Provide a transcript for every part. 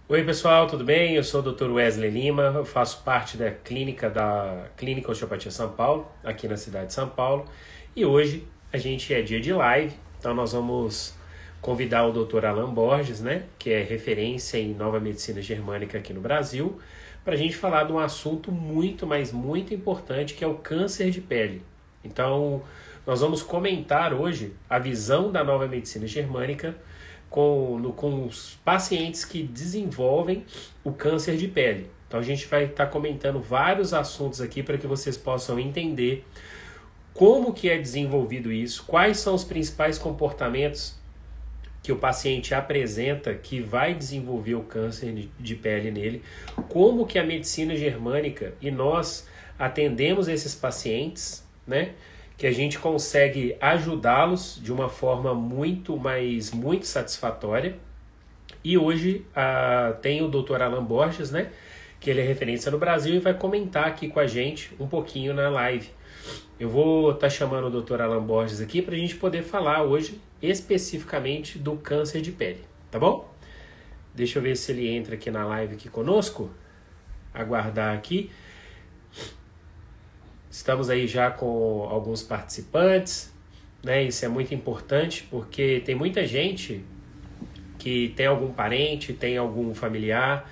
Oi, pessoal, tudo bem? Eu sou o Dr. Wesley Lima, eu faço parte da Clínica Osteopatia São Paulo, aqui na cidade de São Paulo. E hoje a gente é dia de live, então nós vamos convidar o Dr. Alan Borges, né, que é referência em nova medicina germânica aqui no Brasil, para a gente falar de um assunto muito, mas muito importante, que é o câncer de pele. Então, nós vamos comentar hoje a visão da nova medicina germânica com os pacientes que desenvolvem o câncer de pele. Então a gente vai estar comentando vários assuntos aqui para que vocês possam entender como que é desenvolvido isso, quais são os principais comportamentos que o paciente apresenta que vai desenvolver o câncer de pele nele, como que a medicina germânica e nós atendemos esses pacientes, né? Que a gente consegue ajudá-los de uma forma muito satisfatória. E hoje tem o Dr. Alan Borges, né? Que ele é referência no Brasil e vai comentar aqui com a gente um pouquinho na live. Eu vou estar chamando o Dr. Alan Borges aqui para a gente poder falar hoje especificamente do câncer de pele, tá bom? Deixa eu ver se ele entra aqui na live aqui conosco. Aguardar aqui. Estamos aí já com alguns participantes, né? Isso é muito importante porque tem muita gente que tem algum parente, tem algum familiar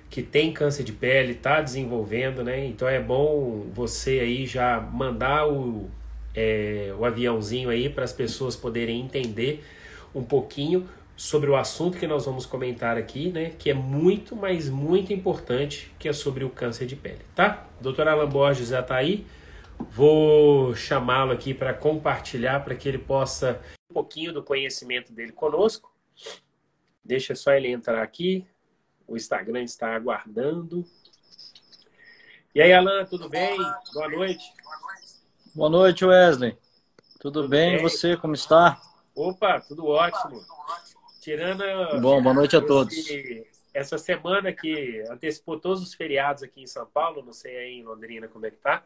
que tem câncer de pele, está desenvolvendo, né? Então é bom você aí já mandar o aviãozinho aí para as pessoas poderem entender um pouquinho sobre o assunto que nós vamos comentar aqui, né? Que é muito, mas muito importante, que é sobre o câncer de pele, tá? Dr. Alan Borges já está aí. Vou chamá-lo aqui para compartilhar, para que ele possa um pouquinho do conhecimento dele conosco. Deixa só ele entrar aqui. O Instagram está aguardando. E aí, Alan, tudo bem? Boa noite. Boa noite, Wesley. Tudo Tudo bem? E bem? você, como está? Opa, tudo ótimo. Tirando Bom, boa noite a todos. essa semana que antecipou todos os feriados aqui em São Paulo, não sei aí em Londrina como é que tá.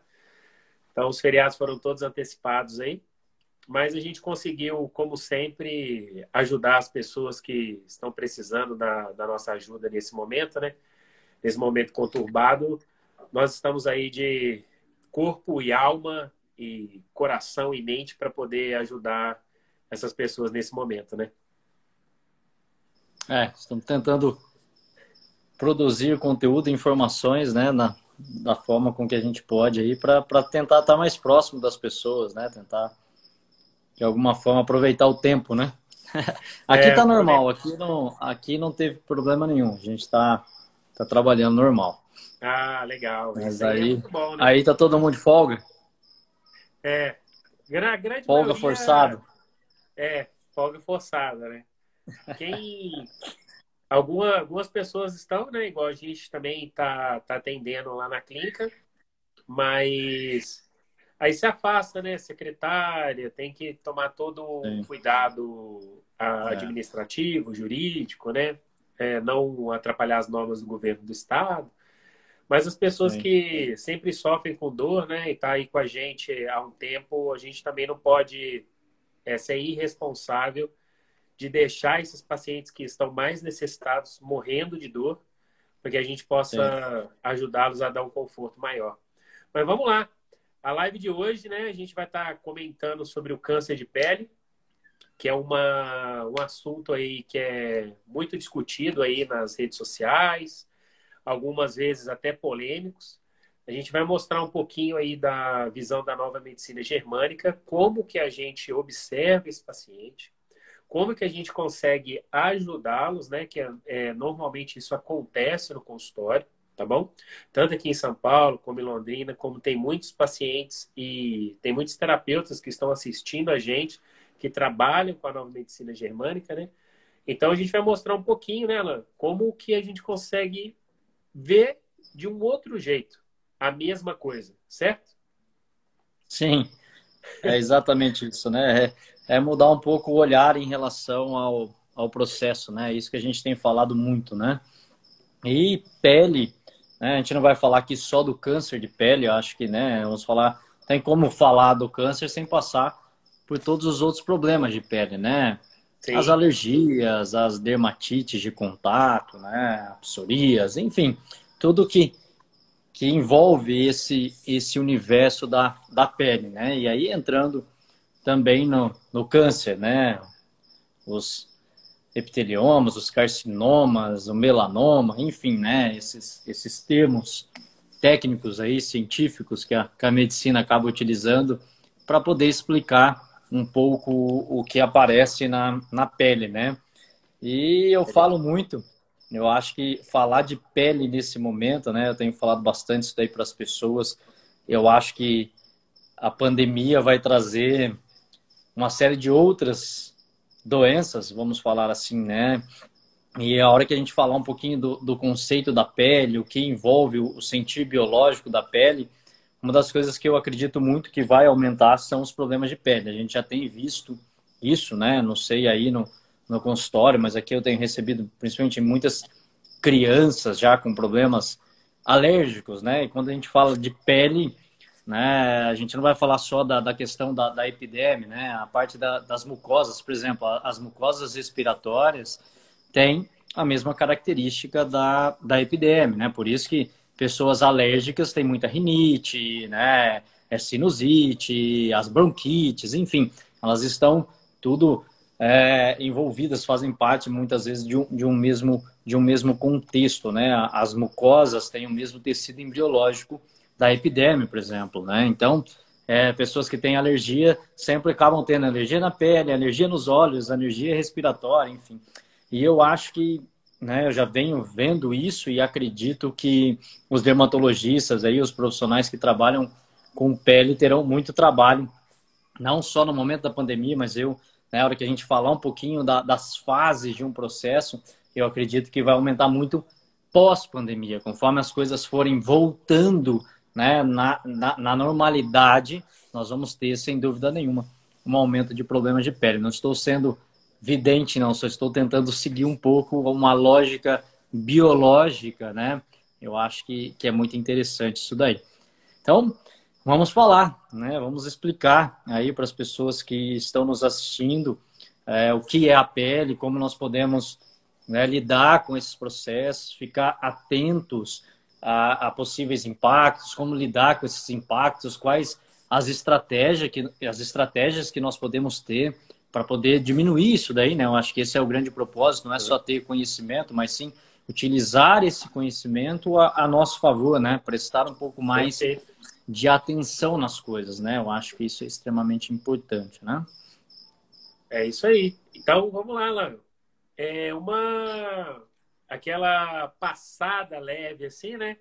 Então, os feriados foram todos antecipados aí. Mas a gente conseguiu, como sempre, ajudar as pessoas que estão precisando da nossa ajuda nesse momento, né? Nesse momento conturbado. Nós estamos aí de corpo e alma e coração e mente para poder ajudar essas pessoas nesse momento, né? Estamos tentando produzir conteúdo e informações, né, da forma com que a gente pode aí para tentar estar mais próximo das pessoas, né? Tentar, de alguma forma, aproveitar o tempo, né? Aqui tá normal, aqui não teve problema nenhum. A gente tá trabalhando normal. Ah, legal. Mas Isso aí é muito bom, né? aí tá todo mundo de folga? É, a grande Folga maioria forçado? folga forçada, né? Quem algumas pessoas estão, né? Igual a gente também tá atendendo lá na clínica, mas aí se afasta, né? Secretária, tem que tomar todo um Sim. cuidado É, administrativo, jurídico, né? Não atrapalhar as normas do governo do estado. Mas as pessoas sim, que sempre sofrem com dor, né? E tá aí com a gente há um tempo, a gente também não pode ser irresponsável de deixar esses pacientes que estão mais necessitados morrendo de dor, para que a gente sim. possa ajudá-los a dar um conforto maior. Mas vamos lá. A live de hoje, né, a gente vai estar comentando sobre o câncer de pele, que é um assunto aí que é muito discutido aí nas redes sociais, algumas vezes até polêmicos. A gente vai mostrar um pouquinho aí da visão da nova medicina germânica, como que a gente observa esse paciente, como que a gente consegue ajudá-los, né? Que normalmente isso acontece no consultório, tá bom? Tanto aqui em São Paulo, como em Londrina, como tem muitos pacientes e tem muitos terapeutas que estão assistindo a gente, que trabalham com a nova medicina germânica, né? Então a gente vai mostrar um pouquinho, né, Alan, como que a gente consegue ver de um outro jeito a mesma coisa, certo? Sim. É exatamente isso, né? É mudar um pouco o olhar em relação ao processo, né? Isso que a gente tem falado muito, né? E pele, né? A gente não vai falar aqui só do câncer de pele, eu acho que, né? Vamos falar, tem como falar do câncer sem passar por todos os outros problemas de pele, né? as Sim. alergias, as dermatites de contato, né, a psorias, enfim, tudo que envolve esse universo da pele, né? E aí entrando também no câncer, né? Os epiteliomas, os carcinomas, o melanoma, enfim, né? Esses termos técnicos aí, científicos que a medicina acaba utilizando para poder explicar um pouco o que aparece na pele, né? E eu falo muito, eu acho que falar de pele nesse momento, né? Eu tenho falado bastante isso daí para as pessoas. Eu acho que a pandemia vai trazer uma série de outras doenças, vamos falar assim, né? E a hora que a gente falar um pouquinho do conceito da pele, o que envolve o sentir biológico da pele, uma das coisas que eu acredito muito que vai aumentar são os problemas de pele. A gente já tem visto isso, né? Não sei aí no consultório, mas aqui eu tenho recebido principalmente muitas crianças já com problemas alérgicos, né? E quando a gente fala de pele, né, a gente não vai falar só da questão da epiderme, né? A parte das mucosas, por exemplo, as mucosas respiratórias têm a mesma característica da epiderme, né? Por isso que pessoas alérgicas têm muita rinite, né? Sinusite, as bronquites, enfim, elas estão tudo envolvidas, fazem parte muitas vezes de um mesmo contexto, né? As mucosas têm o mesmo tecido embriológico da epiderme, por exemplo, né? Então, pessoas que têm alergia sempre acabam tendo alergia na pele, alergia nos olhos, alergia respiratória, enfim. E eu acho que, né, eu já venho vendo isso e acredito que os dermatologistas aí, os profissionais que trabalham com pele terão muito trabalho, não só no momento da pandemia, mas na hora que a gente falar um pouquinho das fases de um processo, eu acredito que vai aumentar muito pós-pandemia, conforme as coisas forem voltando, né, na normalidade, nós vamos ter, sem dúvida nenhuma, um aumento de problemas de pele. Não estou sendo vidente, não, só estou tentando seguir um pouco uma lógica biológica, né? Eu acho que é muito interessante isso daí. Então, vamos falar, né? Vamos explicar aí para as pessoas que estão nos assistindo o que é a pele, como nós podemos, né, lidar com esses processos, ficar atentos a possíveis impactos, como lidar com esses impactos, quais as estratégias que nós podemos ter para poder diminuir isso daí, né? Eu acho que esse é o grande propósito, não é só ter conhecimento, mas sim utilizar esse conhecimento a nosso favor, né? Prestar um pouco mais Perfeito. de atenção nas coisas, né? Eu acho que isso é extremamente importante, né? É isso aí. Então, vamos lá, Lano. É uma aquela passada leve assim, né?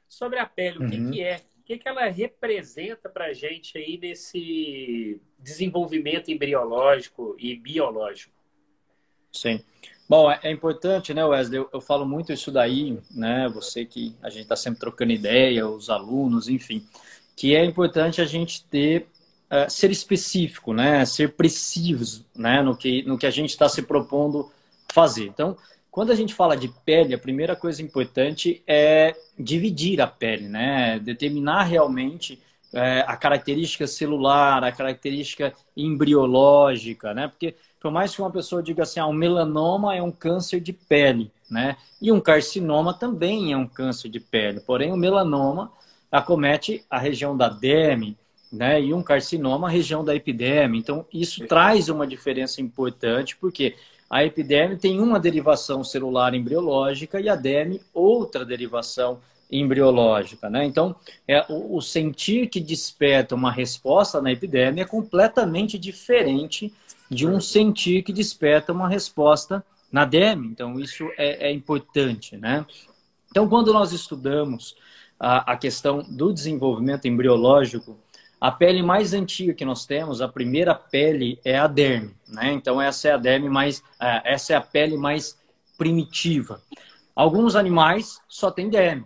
Sobre a pele, o que Uhum. que é? O que que ela representa para a gente aí nesse desenvolvimento embriológico e biológico? Sim. Bom, é importante, né, Wesley? Eu falo muito isso daí, né? Você que a gente está sempre trocando ideia, os alunos, enfim, que é importante a gente ter ser específico, né? Ser preciso, né? No que a gente está se propondo fazer. Então, quando a gente fala de pele, a primeira coisa importante é dividir a pele, né? Determinar realmente a característica celular, a característica embriológica, né? Porque por mais que uma pessoa diga assim, um melanoma é um câncer de pele, né? E um carcinoma também é um câncer de pele. Porém, o melanoma acomete a região da derme, né? E um carcinoma a região da epiderme. Então, isso traz uma diferença importante, porque a epiderme tem uma derivação celular embriológica e a derme outra derivação embriológica, né? Então, o sentir que desperta uma resposta na epiderme é completamente diferente de um sentir que desperta uma resposta na derme. Então, isso é importante, né? Então, quando nós estudamos a questão do desenvolvimento embriológico, a pele mais antiga que nós temos, a primeira pele é a derme, né? Então, essa é a pele mais primitiva. Alguns animais só têm derme.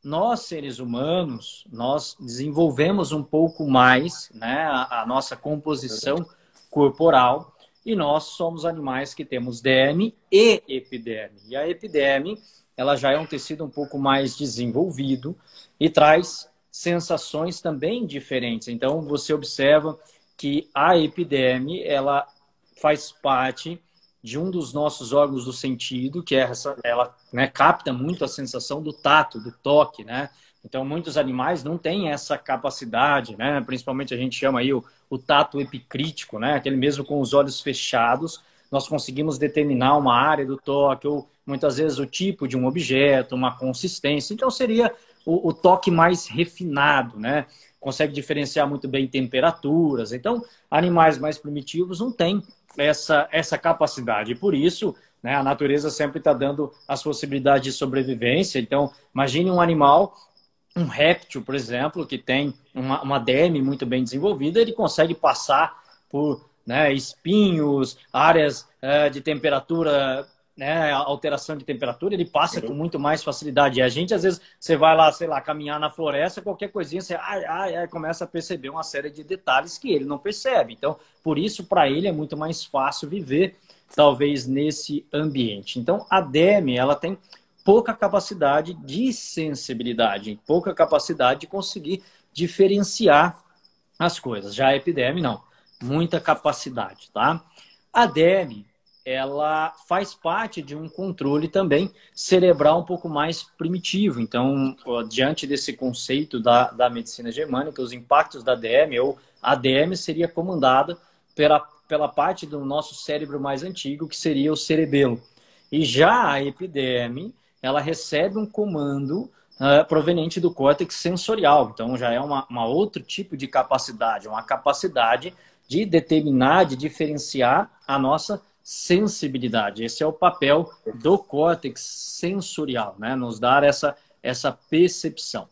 Nós, seres humanos, nós desenvolvemos um pouco mais, né, a nossa composição corporal e nós somos animais que temos derme e epiderme. E a epiderme, ela já é um tecido um pouco mais desenvolvido e traz sensações também diferentes. Então, você observa que a epiderme, ela faz parte de um dos nossos órgãos do sentido, que é ela, né, capta muito a sensação do tato, do toque, né? Então, muitos animais não têm essa capacidade, né? Principalmente a gente chama aí o tato epicrítico, né? Aquele mesmo com os olhos fechados, nós conseguimos determinar uma área do toque, ou muitas vezes o tipo de um objeto, uma consistência. Então, seria o toque mais refinado, né? Consegue diferenciar muito bem temperaturas. Então, animais mais primitivos não têm essa capacidade. E por isso, né, a natureza sempre está dando as possibilidades de sobrevivência. Então, imagine um animal, um réptil, por exemplo, que tem uma ADM muito bem desenvolvida, ele consegue passar por, né, espinhos, áreas de temperatura, né, alteração de temperatura, ele passa com muito mais facilidade. E a gente, às vezes, você vai lá, sei lá, caminhar na floresta, qualquer coisinha, você começa a perceber uma série de detalhes que ele não percebe. Então, por isso, para ele é muito mais fácil viver, talvez, nesse ambiente. Então, a ADM, ela tem pouca capacidade de sensibilidade, pouca capacidade de conseguir diferenciar as coisas. Já a epiderme, não. Muita capacidade, tá? A ADM, ela faz parte de um controle também cerebral um pouco mais primitivo. Então, diante desse conceito da medicina germânica, os impactos da ADM, ou a ADM seria comandada pela parte do nosso cérebro mais antigo, que seria o cerebelo. E já a epiderme, ela recebe um comando proveniente do córtex sensorial. Então, já é uma outro tipo de capacidade, uma capacidade de determinar, de diferenciar a nossa sensibilidade. Esse é o papel do córtex sensorial, né? Nos dar essa percepção.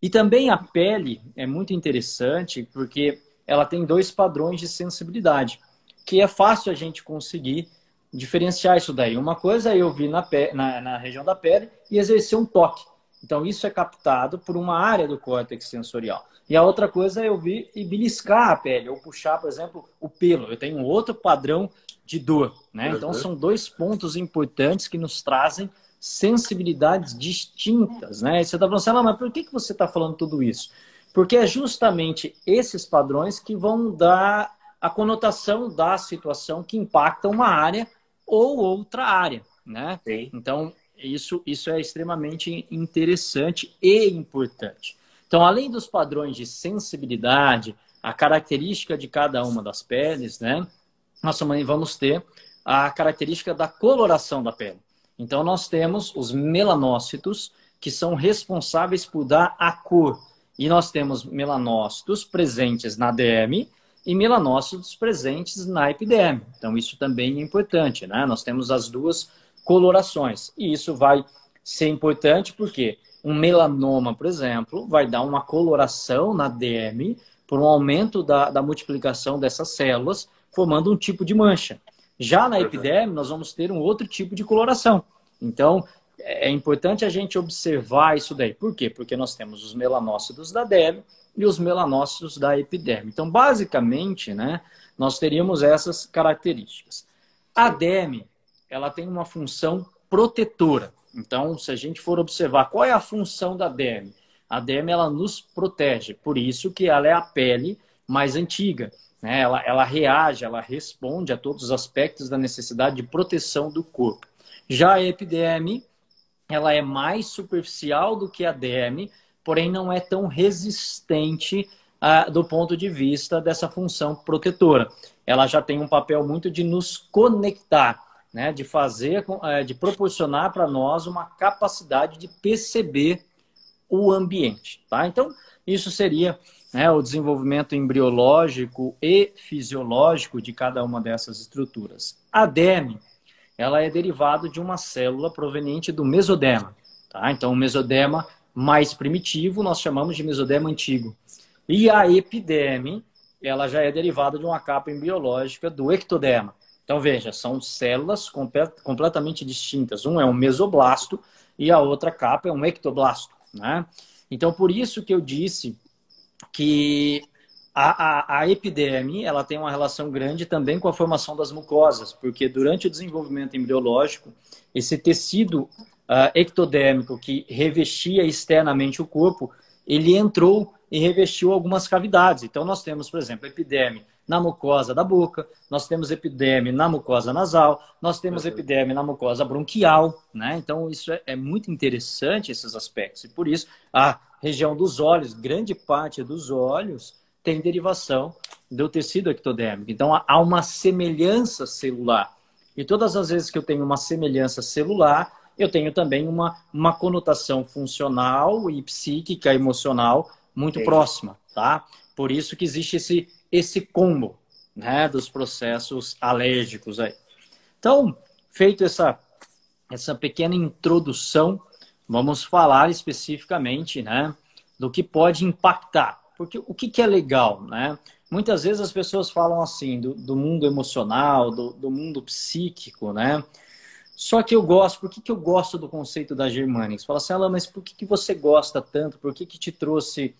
E também a pele é muito interessante porque ela tem dois padrões de sensibilidade, que é fácil a gente conseguir diferenciar isso daí. Uma coisa é eu vir na região da pele e exercer um toque. Então, isso é captado por uma área do córtex sensorial. E a outra coisa é eu vir e beliscar a pele, ou puxar, por exemplo, o pelo. Eu tenho um outro padrão de dor, né? Então, são dois pontos importantes que nos trazem sensibilidades distintas, né? E você está falando assim, mas por que você está falando tudo isso? Porque é justamente esses padrões que vão dar a conotação da situação que impacta uma área ou outra área, né? Sim. Então, isso é extremamente interessante e importante. Então, além dos padrões de sensibilidade, a característica de cada uma das peles, né? Nós também vamos ter a característica da coloração da pele. Então, nós temos os melanócitos, que são responsáveis por dar a cor. E nós temos melanócitos presentes na derme e melanócitos presentes na epiderme. Então, isso também é importante, né? Nós temos as duas colorações. E isso vai ser importante porque um melanoma, por exemplo, vai dar uma coloração na derme por um aumento da multiplicação dessas células, formando um tipo de mancha. Já na epiderme, nós vamos ter um outro tipo de coloração. Então, é importante a gente observar isso daí. Por quê? Porque nós temos os melanócitos da derme e os melanócitos da epiderme. Então, basicamente, né, nós teríamos essas características. A derme, ela tem uma função protetora. Então, se a gente for observar qual é a função da derme, a derme ela nos protege. Por isso que ela é a pele mais antiga, né? Ela reage, ela responde a todos os aspectos da necessidade de proteção do corpo. Já a epiderme, ela é mais superficial do que a derme, porém não é tão resistente do ponto de vista dessa função protetora. Ela já tem um papel muito de nos conectar, né? De fazer, de proporcionar para nós uma capacidade de perceber o ambiente, tá? Então, isso seria, né, o desenvolvimento embriológico e fisiológico de cada uma dessas estruturas. A derme, ela é derivada de uma célula proveniente do mesoderma, tá? Então, o mesoderma mais primitivo nós chamamos de mesoderma antigo. E a epiderme, ela já é derivada de uma capa embriológica do ectoderma. Então, veja, são células completamente distintas. Um é um mesoblasto e a outra capa é um ectoblasto, né? Então, por isso que eu disse que a epiderme ela tem uma relação grande também com a formação das mucosas, porque durante o desenvolvimento embriológico, esse tecido ectodérmico que revestia externamente o corpo, ele entrou e revestiu algumas cavidades. Então, nós temos, por exemplo, epiderme na mucosa da boca, nós temos epiderme na mucosa nasal, nós temos epiderme na mucosa bronquial, né? Então, isso é muito interessante, esses aspectos. E por isso, a região dos olhos, grande parte dos olhos, tem derivação do tecido ectodérmico. Então, há uma semelhança celular. E todas as vezes que eu tenho uma semelhança celular, eu tenho também uma conotação funcional e psíquica, emocional, muito próxima, tá? Por isso que existe esse combo, né, dos processos alérgicos aí. Então, feito essa pequena introdução, vamos falar especificamente, né, do que pode impactar. Porque o que é legal, né? Muitas vezes as pessoas falam assim, do mundo emocional, do mundo psíquico, né? Só que eu gosto, por que eu gosto do conceito da Germânica? Você fala assim, Alan, mas por que você gosta tanto? Por que te trouxe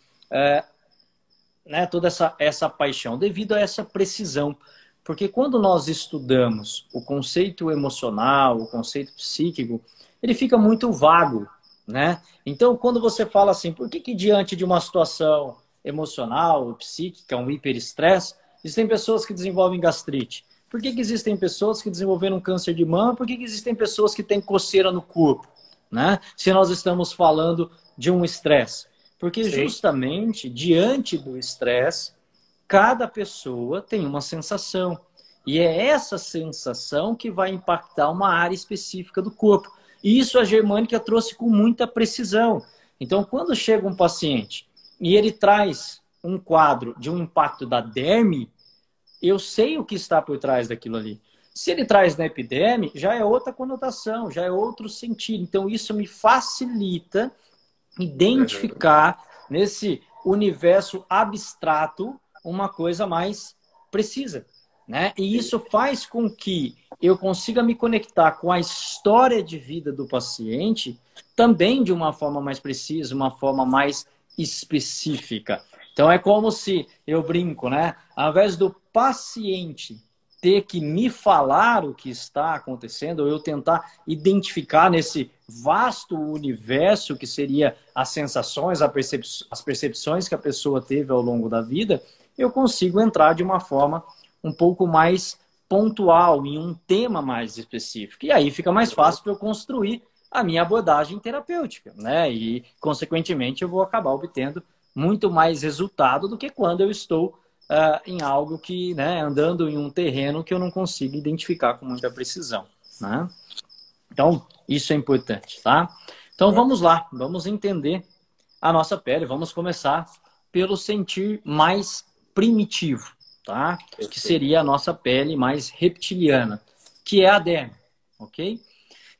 né, toda essa paixão? Devido a essa precisão. Porque quando nós estudamos o conceito emocional, o conceito psíquico, ele fica muito vago, né? Então, quando você fala assim, por que diante de uma situação emocional, psíquica, um hiperestresse, existem pessoas que desenvolvem gastrite? Por que existem pessoas que desenvolveram câncer de mama? Por que existem pessoas que têm coceira no corpo, né? Se nós estamos falando de um estresse. Porque justamente diante do estresse, cada pessoa tem uma sensação. E é essa sensação que vai impactar uma área específica do corpo. E isso a Germânica trouxe com muita precisão. Então, quando chega um paciente e ele traz um quadro de um impacto da derme, eu sei o que está por trás daquilo ali. Se ele traz na epiderme, já é outra conotação, já é outro sentido. Então, isso me facilita identificar nesse universo abstrato uma coisa mais precisa, né? E isso faz com que eu consiga me conectar com a história de vida do paciente também de uma forma mais precisa, uma forma mais específica. Então é como se, eu brinco, né? Ao invés do paciente ter que me falar o que está acontecendo, ou eu tentar identificar nesse vasto universo que seria as sensações, as percepções que a pessoa teve ao longo da vida, eu consigo entrar de uma forma um pouco mais pontual, em um tema mais específico. E aí fica mais fácil para eu construir a minha abordagem terapêutica, né? E, consequentemente, eu vou acabar obtendo muito mais resultado do que quando eu estou em algo que, né, andando em um terreno que eu não consigo identificar com muita precisão, né? Então, isso é importante, tá? Então, vamos lá, vamos entender a nossa pele. Vamos começar pelo sentir mais primitivo, tá? Que seria a nossa pele mais reptiliana, que é a derme, ok?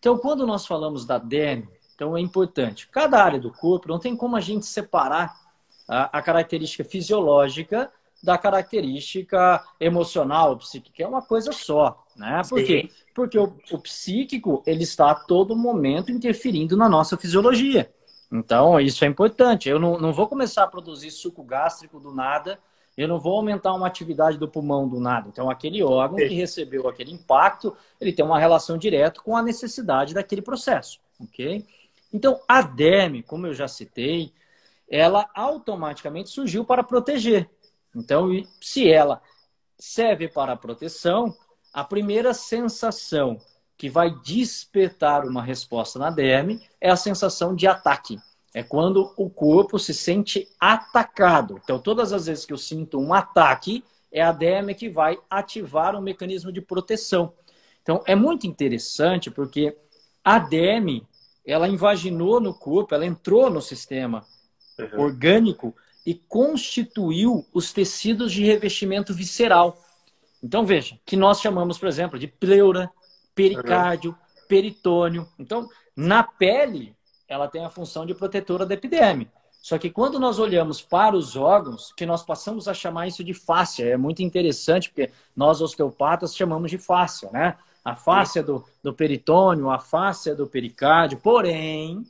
Então, quando nós falamos da derme, então é importante. Cada área do corpo, não tem como a gente separar a característica fisiológica da característica emocional, psíquica. É uma coisa só, né? Por quê? Porque o psíquico, ele está a todo momento interferindo na nossa fisiologia. Então, isso é importante. Eu não vou começar a produzir suco gástrico do nada, eu não vou aumentar uma atividade do pulmão do nada. Então, aquele órgão que recebeu aquele impacto, ele tem uma relação direta com a necessidade daquele processo, ok? Então, a derme, como eu já citei, ela automaticamente surgiu para proteger. Então, se ela serve para proteção, a primeira sensação que vai despertar uma resposta na derme é a sensação de ataque. É quando o corpo se sente atacado. Então, todas as vezes que eu sinto um ataque, é a derme que vai ativar um mecanismo de proteção. Então, é muito interessante porque a derme, ela invaginou no corpo, ela entrou no sistema orgânico e constituiu os tecidos de revestimento visceral. Então, veja, que nós chamamos, por exemplo, de pleura, pericárdio, peritônio. Então, na pele, ela tem a função de protetora da epiderme. Só que quando nós olhamos para os órgãos, que nós passamos a chamar isso de fáscia, é muito interessante, porque nós osteopatas chamamos de fáscia, né? A fáscia do peritônio, a fáscia do pericárdio, porém,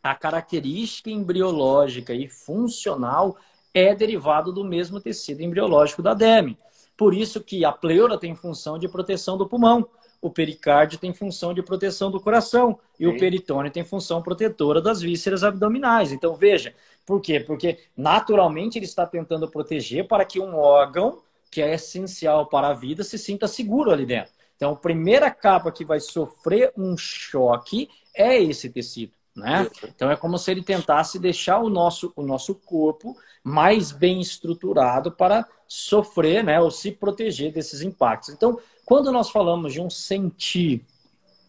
a característica embriológica e funcional é derivado do mesmo tecido embriológico da derme. Por isso que a pleura tem função de proteção do pulmão. o pericárdio tem função de proteção do coração e o peritônio tem função protetora das vísceras abdominais. Então, veja, por quê? Porque naturalmente ele está tentando proteger para que um órgão que é essencial para a vida se sinta seguro ali dentro. Então, a primeira capa que vai sofrer um choque é esse tecido, né? Então, é como se ele tentasse deixar o nosso corpo mais bem estruturado para sofrer, né, ou se proteger desses impactos. Então, quando nós falamos de um sentir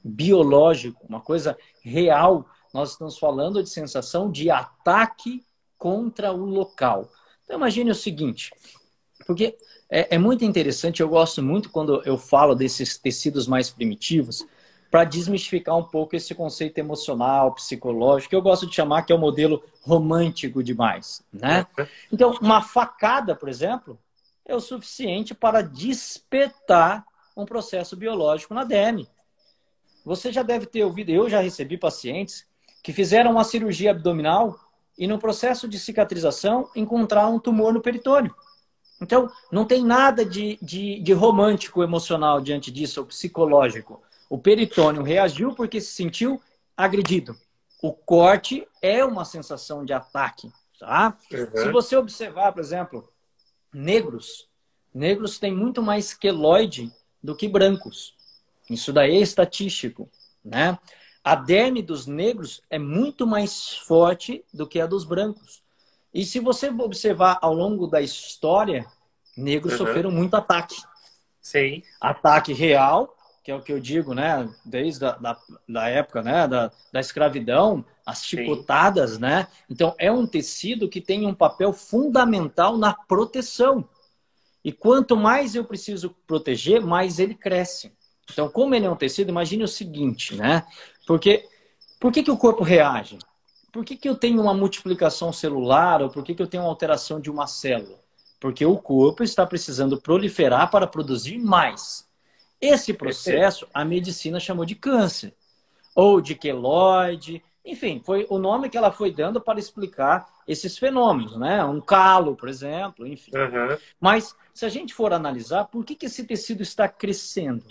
biológico, uma coisa real, nós estamos falando de sensação de ataque contra o local. Então, imagine o seguinte, porque é muito interessante, eu gosto muito quando eu falo desses tecidos mais primitivos, para desmistificar um pouco esse conceito emocional, psicológico, que eu gosto de chamar que é o modelo romântico demais, né? Então, uma facada, por exemplo, é o suficiente para despertar um processo biológico na derme. Você já deve ter ouvido, eu já recebi pacientes que fizeram uma cirurgia abdominal e no processo de cicatrização encontraram um tumor no peritônio. Então, não tem nada de romântico emocional diante disso, ou psicológico. O peritônio reagiu porque se sentiu agredido. O corte é uma sensação de ataque, tá? Se você observar, por exemplo, negros têm muito mais queloide do que brancos. Isso daí é estatístico, né? A derme dos negros é muito mais forte do que a dos brancos. E se você observar ao longo da história, negros sofreram muito ataque. Sim. Ataque real, que é o que eu digo, né? Desde da época, né? Da escravidão, as chicotadas, né? Então, é um tecido que tem um papel fundamental na proteção. E quanto mais eu preciso proteger, mais ele cresce. Então, como ele é um tecido, imagine o seguinte, né? Porque, por que o corpo reage? Por que eu tenho uma multiplicação celular ou por que eu tenho uma alteração de uma célula? Porque o corpo está precisando proliferar para produzir mais. Esse processo a medicina chamou de câncer, ou de queloide, enfim, foi o nome que ela foi dando para explicar esses fenômenos, né? Um calo, por exemplo, enfim. Mas, se a gente for analisar, por que esse tecido está crescendo?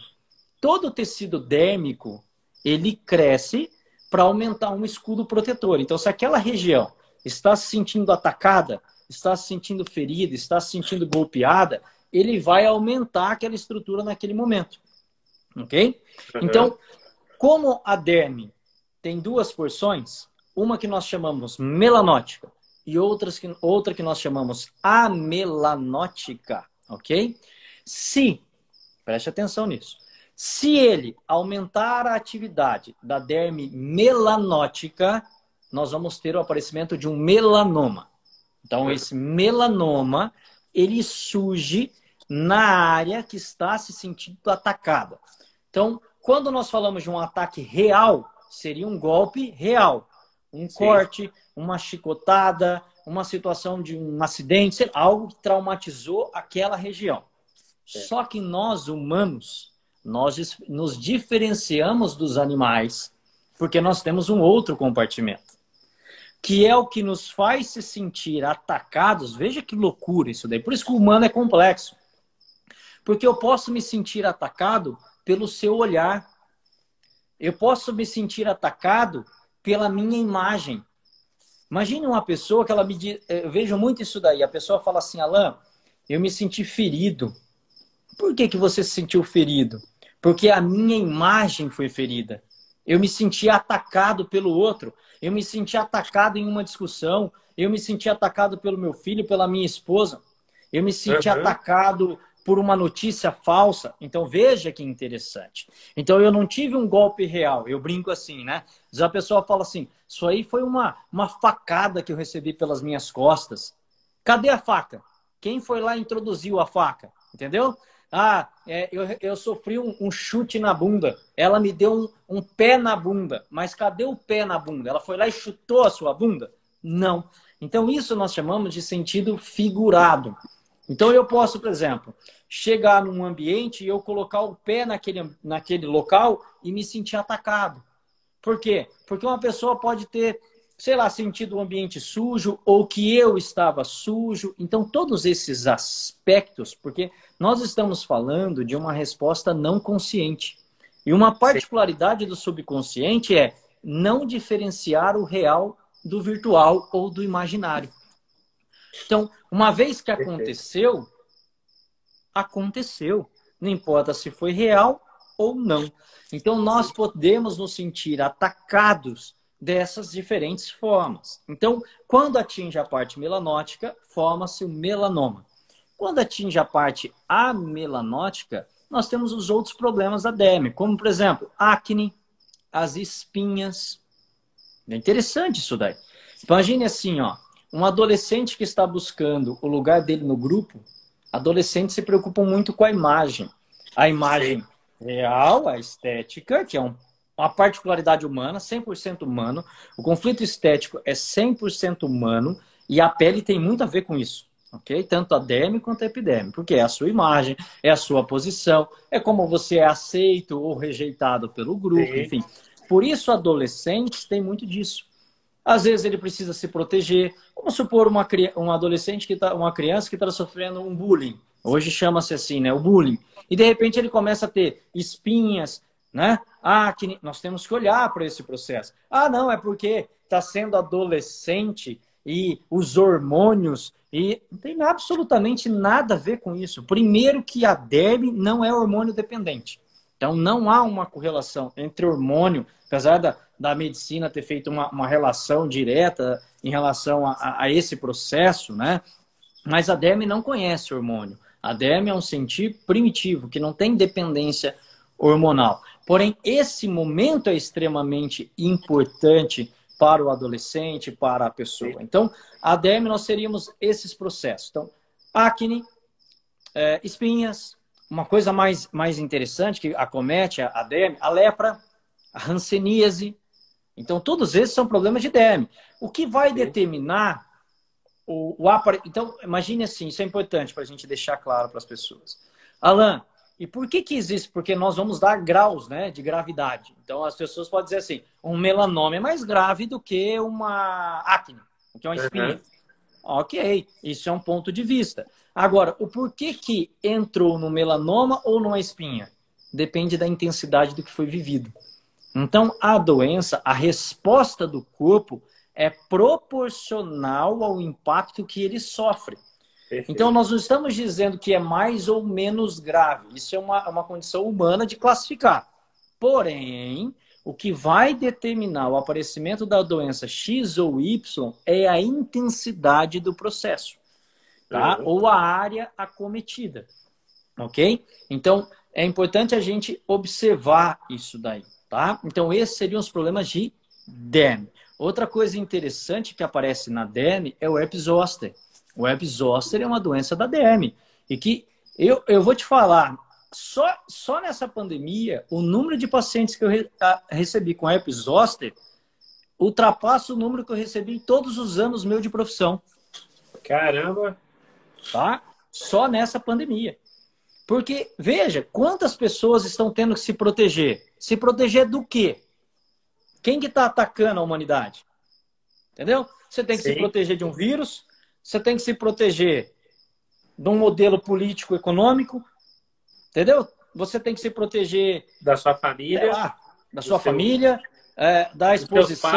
Todo tecido dérmico, ele cresce para aumentar um escudo protetor. Então, se aquela região está se sentindo atacada, está se sentindo ferida, está se sentindo golpeada, ele vai aumentar aquela estrutura naquele momento. Ok? Então, como a derme tem duas porções, uma que nós chamamos melanótica e outra que nós chamamos amelanótica, ok? Preste atenção nisso, se ele aumentar a atividade da derme melanótica, nós vamos ter o aparecimento de um melanoma. Então, esse melanoma, ele surge na área que está se sentindo atacada. Então, quando nós falamos de um ataque real, seria um golpe real. Um corte, uma chicotada, uma situação de um acidente, algo que traumatizou aquela região. Só que nós, humanos, nós nos diferenciamos dos animais porque nós temos um outro compartimento, que é o que nos faz se sentir atacados. Veja que loucura isso daí. Por isso que o humano é complexo. Porque eu posso me sentir atacado pelo seu olhar. Eu posso me sentir atacado pela minha imagem. Imagine uma pessoa que ela me diz... Eu vejo muito isso daí. A pessoa fala assim, Alan, eu me senti ferido. Por que você se sentiu ferido? Porque a minha imagem foi ferida. Eu me senti atacado pelo outro. Eu me senti atacado em uma discussão. Eu me senti atacado pelo meu filho, pela minha esposa. Eu me senti atacado por uma notícia falsa. Então, veja que interessante. Então, eu não tive um golpe real. Eu brinco assim, né? A pessoa fala assim, isso aí foi uma facada que eu recebi pelas minhas costas. Cadê a faca? Quem foi lá e introduziu a faca? Entendeu? Eu sofri um chute na bunda. Ela me deu um pé na bunda. Mas cadê o pé na bunda? Ela foi lá e chutou a sua bunda? Não. Então, isso nós chamamos de sentido figurado. Então, eu posso, por exemplo, chegar num ambiente e eu colocar o pé naquele local e me sentir atacado. Por quê? Porque uma pessoa pode ter, sei lá, sentido o ambiente sujo ou que eu estava sujo. Então, todos esses aspectos, porque nós estamos falando de uma resposta não consciente. E uma Sim. particularidade do subconsciente é não diferenciar o real do virtual ou do imaginário. Então, uma vez que Perfeito. aconteceu, aconteceu. Não importa se foi real ou não. Então, nós Sim. podemos nos sentir atacados dessas diferentes formas. Então, quando atinge a parte melanótica, forma-se o melanoma. Quando atinge a parte amelanótica, nós temos os outros problemas da derme, como, por exemplo, acne, as espinhas. É interessante isso daí. Imagine assim, ó, um adolescente que está buscando o lugar dele no grupo, adolescentes se preocupam muito com a imagem. A Sim. imagem real, a estética, que é uma particularidade humana, 100% humano. O conflito estético é 100% humano e a pele tem muito a ver com isso. Ok? Tanto a derme quanto a epiderme, porque é a sua imagem, é a sua posição, é como você é aceito ou rejeitado pelo grupo, Sim. enfim. Por isso, adolescentes têm muito disso. Às vezes ele precisa se proteger. Vamos supor um adolescente uma criança que está sofrendo um bullying. Hoje chama-se assim, né? O bullying. E de repente ele começa a ter espinhas, né? Acne. Nós temos que olhar para esse processo. Ah, não, é porque está sendo adolescente e os hormônios e não tem absolutamente nada a ver com isso. Primeiro que a derme não é hormônio dependente. Então não há uma correlação entre hormônio, apesar da medicina ter feito uma relação direta em relação a esse processo, né? Mas a derme não conhece hormônio. A derme é um sentir primitivo, que não tem dependência hormonal. Porém, esse momento é extremamente importante para o adolescente, para a Sim. pessoa. Então, a derme nós teríamos esses processos. Então, acne, espinhas, uma coisa mais interessante que acomete a derme, a lepra, a hanseníase. Então, todos esses são problemas de derme. O que vai Sim. determinar o aparelho. Então, imagine assim, isso é importante para a gente deixar claro para as pessoas. Alan, e por que existe? Porque nós vamos dar graus, né, de gravidade. Então, as pessoas podem dizer assim, um melanoma é mais grave do que uma acne, do que uma Aham. espinha. Ok, isso é um ponto de vista. Agora, o porquê que entrou no melanoma ou numa espinha? Depende da intensidade do que foi vivido. Então, a doença, a resposta do corpo é proporcional ao impacto que ele sofre. Então, Perfeito. nós não estamos dizendo que é mais ou menos grave. Isso é uma condição humana de classificar. Porém, o que vai determinar o aparecimento da doença X ou Y é a intensidade do processo, tá? Aham. Ou a área acometida, ok? Então, é importante a gente observar isso daí, tá? Então, esses seriam os problemas de derme. Outra coisa interessante que aparece na derme é o herpes zoster. O herpes zoster é uma doença da derme. E que eu vou te falar, só nessa pandemia, o número de pacientes que eu recebi com herpes zoster ultrapassa o número que eu recebi em todos os anos meu de profissão, Caramba. tá? Só nessa pandemia. Porque, veja, quantas pessoas estão tendo que se proteger? Se proteger do quê? Quem que está atacando a humanidade? Entendeu? Você tem que se Sim. proteger de um vírus, você tem que se proteger de um modelo político-econômico, entendeu? Você tem que se proteger, Da sua sei família, lá, da do sua seu, família, da dos seus exposição.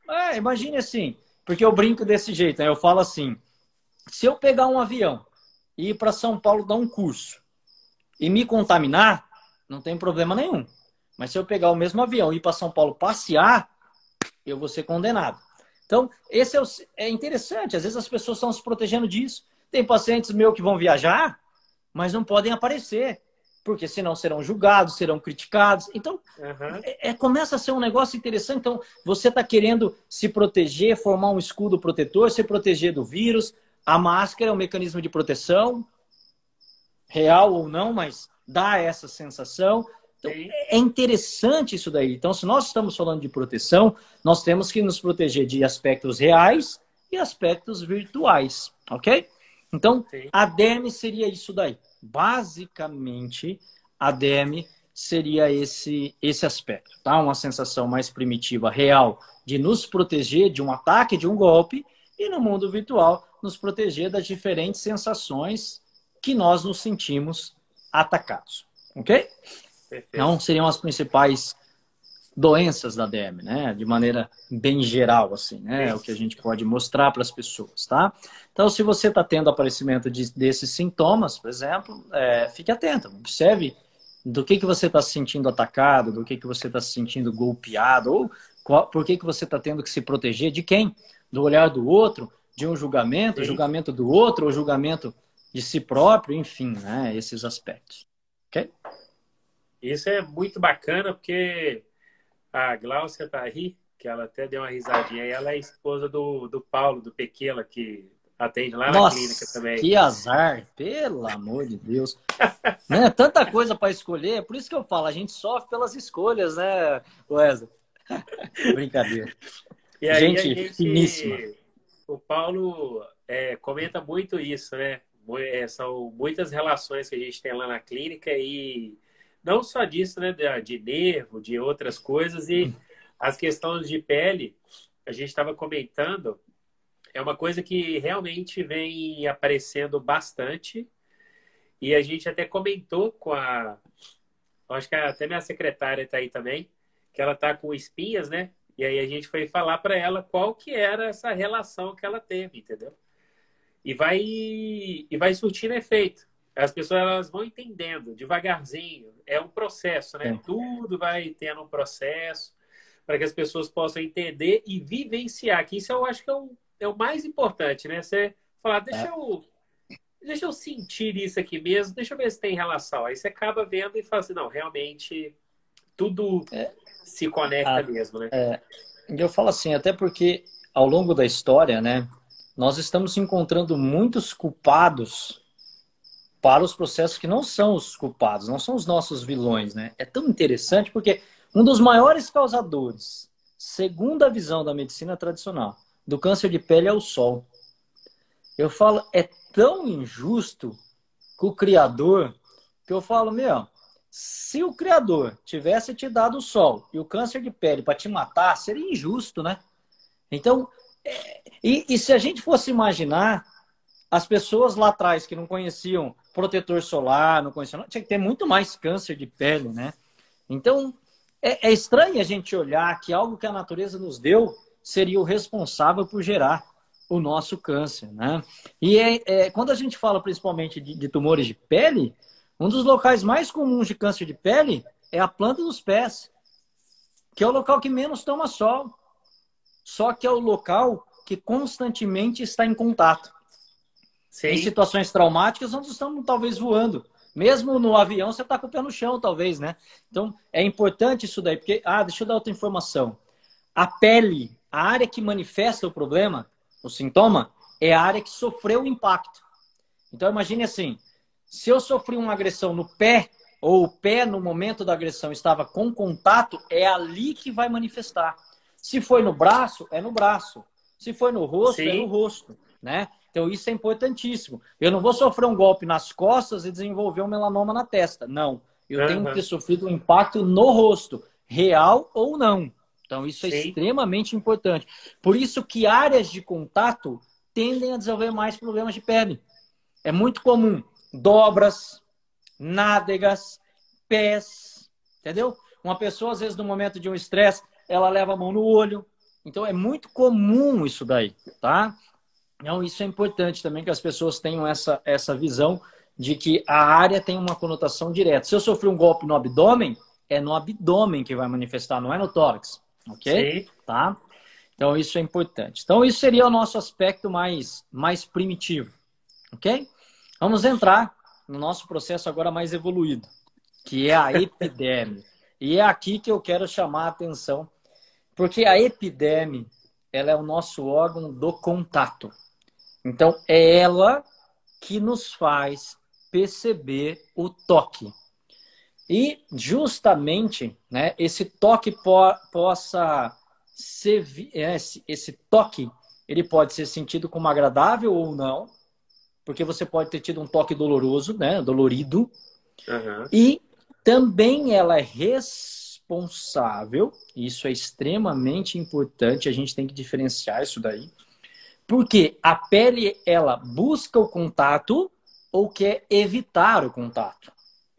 pais. Imagine assim, porque eu brinco desse jeito, né? Eu falo assim, se eu pegar um avião e ir para São Paulo dar um curso e me contaminar, não tem problema nenhum. Mas se eu pegar o mesmo avião e ir para São Paulo passear, eu vou ser condenado. Então, esse é interessante. Às vezes as pessoas estão se protegendo disso. Tem pacientes meus que vão viajar, mas não podem aparecer, porque senão serão julgados, serão criticados. Então, Aham. começa a ser um negócio interessante. Então, você está querendo se proteger, formar um escudo protetor, se proteger do vírus. A máscara é um mecanismo de proteção, real ou não, mas dá essa sensação. Então, Sim. é interessante isso daí. Então, se nós estamos falando de proteção, nós temos que nos proteger de aspectos reais e aspectos virtuais, ok? Então, Sim. a derme seria isso daí. Basicamente, a derme seria esse aspecto, tá? Uma sensação mais primitiva, real, de nos proteger de um ataque, de um golpe, e no mundo virtual, nos proteger das diferentes sensações que nós nos sentimos atacados, ok? Perfeito. Então, seriam as principais doenças da DM, né? De maneira bem geral, assim, né? É o que a gente pode mostrar para as pessoas, tá? Então, se você está tendo aparecimento desses sintomas, por exemplo, fique atento, observe do que você está se sentindo atacado, do que você está se sentindo golpeado, ou por que você está tendo que se proteger de quem? Do olhar do outro, de um julgamento, Sim. julgamento do outro, ou julgamento de si próprio, enfim, né? Esses aspectos. Ok? Isso é muito bacana, porque a Gláucia tá aí, que ela até deu uma risadinha, e ela é esposa do Paulo, do Pequela, que atende lá na clínica Nossa, também. que azar, pelo amor de Deus. Né? Tanta coisa para escolher, por isso que eu falo, a gente sofre pelas escolhas, né, Wesley? Brincadeira. E aí a Gente finíssima. gente, o Paulo comenta muito isso, né? São muitas relações que a gente tem lá na clínica e não só disso, né? De nervo, de outras coisas e as questões de pele, a gente estava comentando, é uma coisa que realmente vem aparecendo bastante e a gente até comentou com acho que até minha secretária está aí também, que ela está com espinhas, né? E aí a gente foi falar para ela qual que era essa relação que ela teve, entendeu? E vai surtindo efeito. As pessoas elas vão entendendo devagarzinho. É um processo, né? É, Tudo vai tendo um processo para que as pessoas possam entender e vivenciar. Que isso eu acho que é o mais importante, né? Você falar, deixa eu sentir isso aqui mesmo, deixa eu ver se tem relação. Aí você acaba vendo e fala assim, não, realmente tudo é, se conecta a- mesmo, né? eu falo assim, até porque ao longo da história, né, nós estamos encontrando muitos culpados para os processos que não são os culpados, não são os nossos vilões, né? É tão interessante porque um dos maiores causadores, segundo a visão da medicina tradicional, do câncer de pele é o sol. Eu falo, é tão injusto com o Criador que eu falo, meu, se o Criador tivesse te dado o sol e o câncer de pele para te matar, seria injusto, né? Então, e se a gente fosse imaginar as pessoas lá atrás que não conheciam protetor solar, não conheciam, tinha que ter muito mais câncer de pele, né? Então, é estranho a gente olhar que algo que a natureza nos deu seria o responsável por gerar o nosso câncer, né? E quando a gente fala principalmente de tumores de pele, um dos locais mais comuns de câncer de pele é a planta dos pés, que é o local que menos toma sol, só que é o local que constantemente está em contato. Em Sim. situações traumáticas, nós estamos talvez voando. Mesmo no avião, você está com o pé no chão, talvez, né? Então, é importante isso daí, porque, deixa eu dar outra informação. A pele, a área que manifesta o problema, o sintoma, é a área que sofreu o impacto. Então, imagine assim, se eu sofri uma agressão no pé, ou o pé, no momento da agressão, estava com contato, é ali que vai manifestar. Se foi no braço, é no braço. Se foi no rosto, é no Sim. rosto, né? Então, isso é importantíssimo. Eu não vou sofrer um golpe nas costas e desenvolver um melanoma na testa. Não. Eu tenho que ter Aham. sofrido um impacto no rosto, real ou não. Então, isso é Sim. extremamente importante. Por isso que áreas de contato tendem a desenvolver mais problemas de pele. É muito comum dobras, nádegas, pés, entendeu? Uma pessoa, às vezes, no momento de um estresse, ela leva a mão no olho. Então, é muito comum isso daí, tá? Então, isso é importante também que as pessoas tenham essa visão de que a área tem uma conotação direta. Se eu sofrer um golpe no abdômen, é no abdômen que vai manifestar, não é no tórax, ok? Sim. Tá? Então, isso é importante. Então, isso seria o nosso aspecto mais primitivo, ok? Vamos entrar no nosso processo agora mais evoluído, que é a epiderme. E é aqui que eu quero chamar a atenção, porque a epiderme, ela é o nosso órgão do contato. Então, é ela que nos faz perceber o toque. E justamente, né, esse toque possa ser, esse toque, ele pode ser sentido como agradável ou não, porque você pode ter tido um toque doloroso, né, dolorido, Aham. e também ela é responsável, isso é extremamente importante, a gente tem que diferenciar isso daí, porque a pele, ela busca o contato ou quer evitar o contato.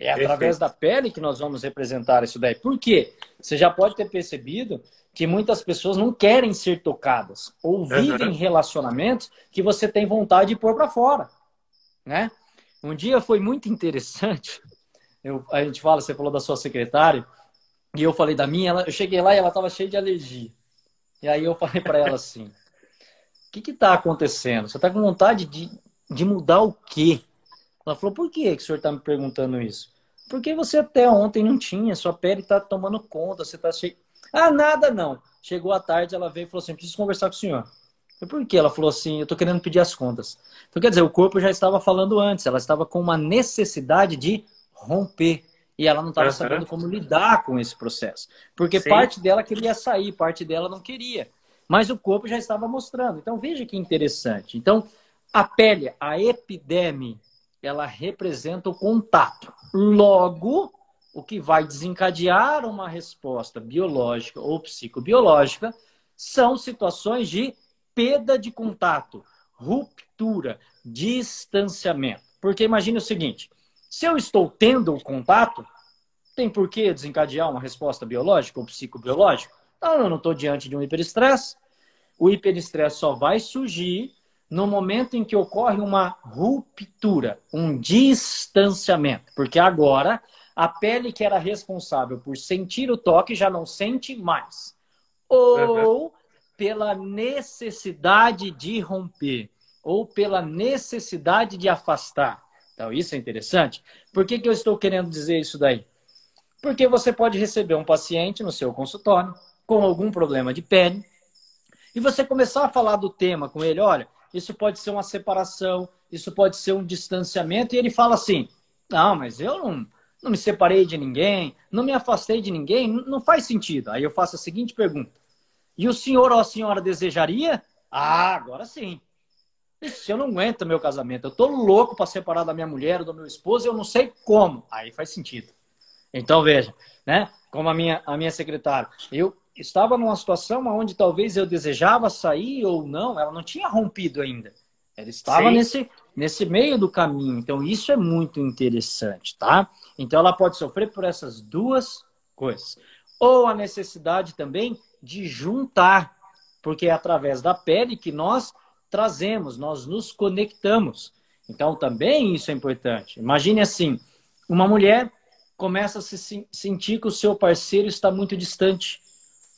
É através Perfeito. da pele que nós vamos representar isso daí. Por quê? Você já pode ter percebido que muitas pessoas não querem ser tocadas ou vivem Aham. relacionamentos que você tem vontade de pôr para fora, né? Um dia foi muito interessante. A gente fala, você falou da sua secretária, e eu falei da minha. Eu cheguei lá e ela estava cheia de alergia. E aí eu falei para ela assim: o que está acontecendo? Você está com vontade de mudar o quê? Ela falou: por que o senhor está me perguntando isso? Porque você até ontem não tinha, sua pele está tomando conta, você está cheio. Ah, nada não. Chegou à tarde, ela veio e falou assim: preciso conversar com o senhor. Eu, por quê? Ela falou assim: eu estou querendo pedir as contas. Então, quer dizer, o corpo já estava falando antes, ela estava com uma necessidade de romper. E ela não estava Aham. sabendo como lidar com esse processo. Porque Sim. parte dela queria sair, parte dela não queria. Mas o corpo já estava mostrando. Então, veja que interessante. Então, a pele, a epiderme, ela representa o contato. Logo, o que vai desencadear uma resposta biológica ou psicobiológica são situações de perda de contato, ruptura, distanciamento. Porque imagine o seguinte: se eu estou tendo o contato, tem por que desencadear uma resposta biológica ou psicobiológica? Não, eu não estou diante de um hiperestresse. O hiperestresse só vai surgir no momento em que ocorre uma ruptura, um distanciamento. Porque agora a pele que era responsável por sentir o toque já não sente mais. Aham. Ou pela necessidade de romper, ou pela necessidade de afastar. Então, isso é interessante. Por que eu estou querendo dizer isso daí? Porque você pode receber um paciente no seu consultório com algum problema de pele e você começar a falar do tema com ele: olha, isso pode ser uma separação, isso pode ser um distanciamento, e ele fala assim: não, mas eu não me separei de ninguém, não me afastei de ninguém, não faz sentido. Aí eu faço a seguinte pergunta: e o senhor ou a senhora desejaria? Ah, agora sim. Ixi, eu não aguento meu casamento, eu tô louco para separar da minha mulher ou do meu esposo, eu não sei como. Aí faz sentido. Então, veja, né? Como a minha secretária, eu estava numa situação onde talvez eu desejava sair ou não, ela não tinha rompido ainda. Ela estava Sim. nesse meio do caminho. Então, isso é muito interessante, tá? Então, ela pode sofrer por essas duas coisas. Ou a necessidade também de juntar, porque é através da pele que nós trazemos, nós nos conectamos. Então, também isso é importante. Imagine assim, uma mulher começa a se sentir que o seu parceiro está muito distante.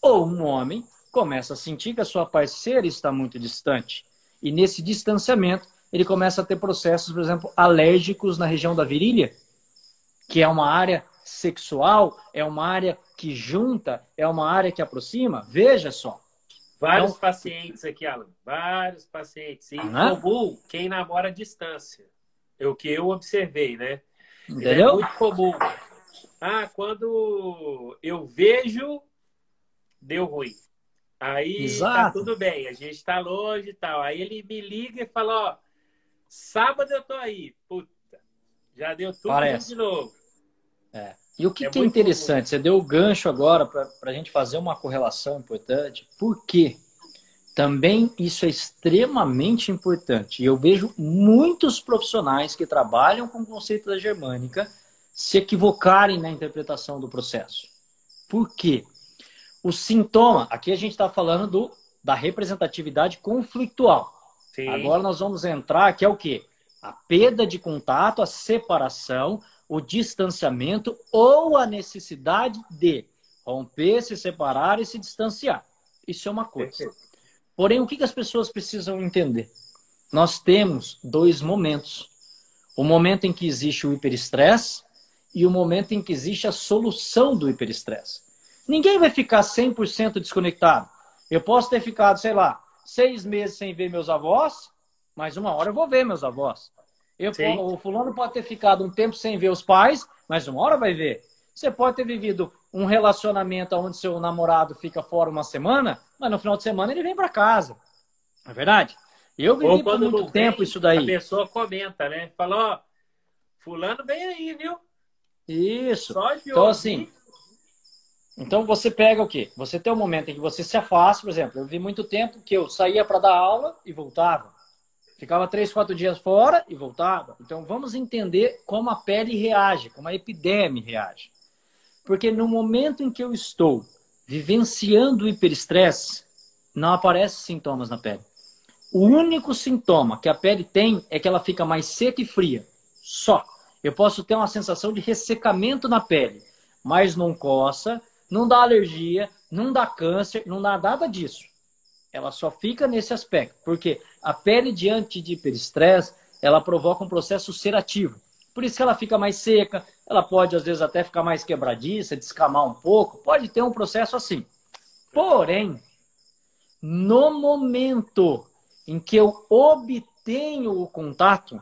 Ou um homem começa a sentir que a sua parceira está muito distante. E nesse distanciamento, ele começa a ter processos, por exemplo, alérgicos na região da virilha, que é uma área sexual, é uma área que junta, é uma área que aproxima. Veja só. Vários Então, pacientes aqui, Alan. Vários pacientes. E né? comum quem namora à distância. É o que eu observei, né? É Entendeu? muito comum. Ah, quando eu vejo, deu ruim. Aí tá Exato. tudo bem, a gente tá longe e tal. Aí ele me liga e fala, ó, sábado eu tô aí. Puta, já deu tudo ruim de Parece. novo. E o que, É que é muito comum. interessante? Você deu o gancho agora para a gente fazer uma correlação importante. Por quê? Também isso é extremamente importante. E eu vejo muitos profissionais que trabalham com o conceito da germânica se equivocarem na interpretação do processo. Por quê? O sintoma, aqui a gente está falando da representatividade conflitual. Sim, Agora nós vamos entrar, que é o quê? A perda de contato, a separação, o distanciamento ou a necessidade de romper, se separar e se distanciar. Isso é uma coisa. perfeito. Porém, o que as pessoas precisam entender? Nós temos dois momentos. O momento em que existe o hiperestresse e o momento em que existe a solução do hiperestresse. Ninguém vai ficar 100% desconectado. Eu posso ter ficado, sei lá, 6 meses sem ver meus avós, mas uma hora eu vou ver meus avós. Sim, O fulano pode ter ficado um tempo sem ver os pais, mas uma hora vai ver. Você pode ter vivido um relacionamento onde seu namorado fica fora uma semana, mas no final de semana ele vem para casa. Não é verdade? Eu ou vivi por quando muito não tempo vem, isso a daí. pessoa comenta, né? Fala, ó, fulano vem aí, viu? Isso. Só de Então, assim, ouvir. então você pega o quê? Você tem um momento em que você se afasta, por exemplo, eu vi muito tempo que eu saía para dar aula e voltava. Ficava 3, 4 dias fora e voltava. Então, vamos entender como a pele reage, como a epiderme reage. Porque no momento em que eu estou vivenciando o hiperestresse, não aparecem sintomas na pele. O único sintoma que a pele tem é que ela fica mais seca e fria. Só. Eu posso ter uma sensação de ressecamento na pele, mas não coça, não dá alergia, não dá câncer, não dá nada disso. Ela só fica nesse aspecto, porque a pele diante de hiperestresse, ela provoca um processo ulcerativo. Por isso que ela fica mais seca, ela pode às vezes até ficar mais quebradiça, descamar um pouco, pode ter um processo assim. Porém, no momento em que eu obtenho o contato,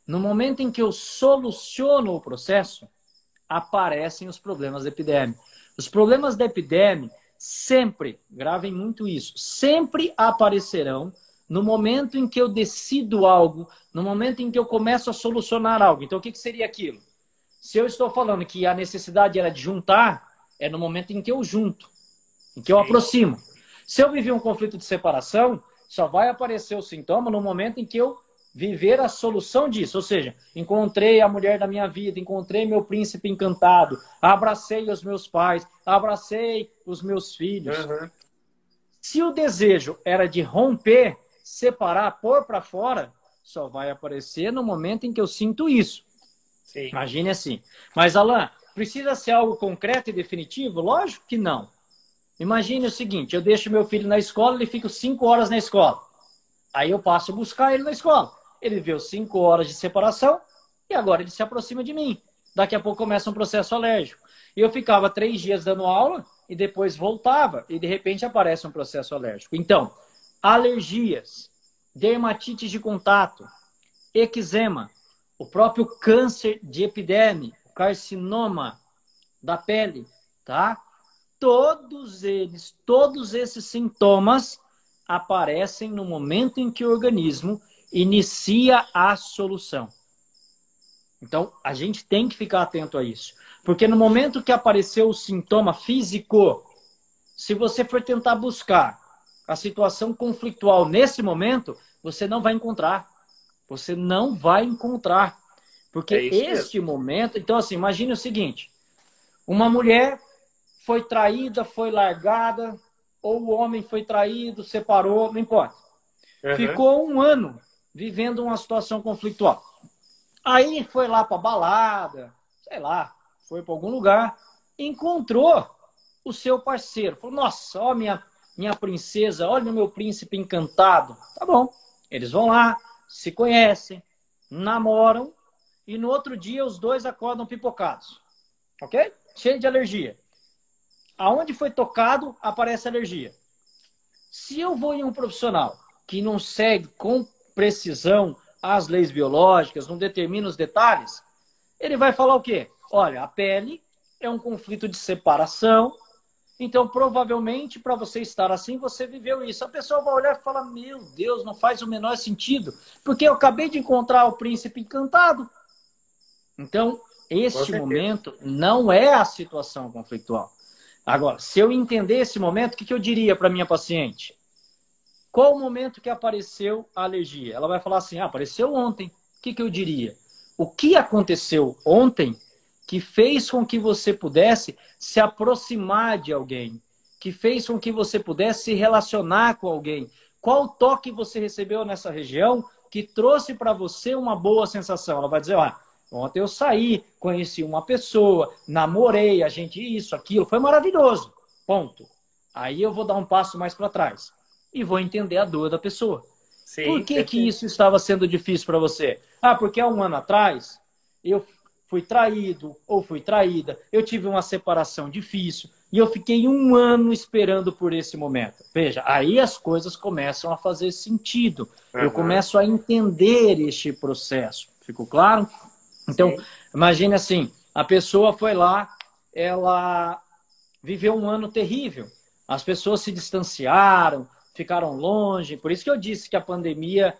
no momento em que eu soluciono o processo, aparecem os problemas da epiderme. Os problemas da epiderme sempre, gravem muito isso, sempre aparecerão no momento em que eu decido algo, no momento em que eu começo a solucionar algo. Então, o que seria aquilo? Se eu estou falando que a necessidade era de juntar, é no momento em que eu junto, em que eu aproximo. Se eu vivi um conflito de separação, só vai aparecer o sintoma no momento em que eu viver a solução disso. Ou seja, encontrei a mulher da minha vida, encontrei meu príncipe encantado, abracei os meus pais, abracei os meus filhos. Uhum. Se o desejo era de romper, separar, pôr para fora, só vai aparecer no momento em que eu sinto isso. Sim. Imagine assim. Mas, Alan, precisa ser algo concreto e definitivo? Lógico que não. Imagine o seguinte, eu deixo meu filho na escola, ele fica 5 horas na escola. Aí eu passo a buscar ele na escola. Ele vê 5 horas de separação e agora ele se aproxima de mim. Daqui a pouco começa um processo alérgico. E eu ficava 3 dias dando aula e depois voltava e de repente aparece um processo alérgico. Então, alergias, dermatite de contato, eczema, o próprio câncer de epiderme, o carcinoma da pele, tá? Todos esses sintomas aparecem no momento em que o organismo inicia a solução. Então, a gente tem que ficar atento a isso. Porque no momento que apareceu o sintoma físico, se você for tentar buscar a situação conflitual nesse momento, você não vai encontrar. Você não vai encontrar. Porque este momento... Então, assim, imagine o seguinte. Uma mulher foi traída, foi largada, ou o homem foi traído, separou, não importa. Uhum. Ficou 1 ano vivendo uma situação conflitual. Aí foi lá para balada, sei lá, foi para algum lugar, encontrou o seu parceiro. Falou, nossa, ó minha princesa, olha o meu príncipe encantado. Tá bom. Eles vão lá, se conhecem, namoram, e no outro dia os dois acordam pipocados. Ok? Cheio de alergia. Aonde foi tocado, aparece alergia. Se eu vou em um profissional que não segue com precisão as leis biológicas, não determina os detalhes, ele vai falar o quê? Olha, a pele é um conflito de separação, então provavelmente para você estar assim, você viveu isso. A pessoa vai olhar e falar, meu Deus, não faz o menor sentido, porque eu acabei de encontrar o príncipe encantado. Então, este momento não é a situação conflitual. Agora, se eu entender esse momento, o que eu diria para minha paciente? Qual o momento que apareceu a alergia? Ela vai falar assim, apareceu ontem. O que eu diria? O que aconteceu ontem que fez com que você pudesse se aproximar de alguém? Que fez com que você pudesse se relacionar com alguém? Qual toque você recebeu nessa região que trouxe para você uma boa sensação? Ela vai dizer, ontem eu saí, conheci uma pessoa, namorei, a gente isso, aquilo, foi maravilhoso. Ponto. Aí eu vou dar um passo mais para trás e vou entender a dor da pessoa. Sim, por que isso estava sendo difícil para você? Porque há 1 ano atrás eu fui traído ou fui traída, eu tive uma separação difícil e eu fiquei 1 ano esperando por esse momento. Veja, aí as coisas começam a fazer sentido. Uhum. Eu começo a entender este processo. Ficou claro? Então, imagine assim, a pessoa foi lá, ela viveu 1 ano terrível. As pessoas se distanciaram, ficaram longe. Por isso que eu disse que a pandemia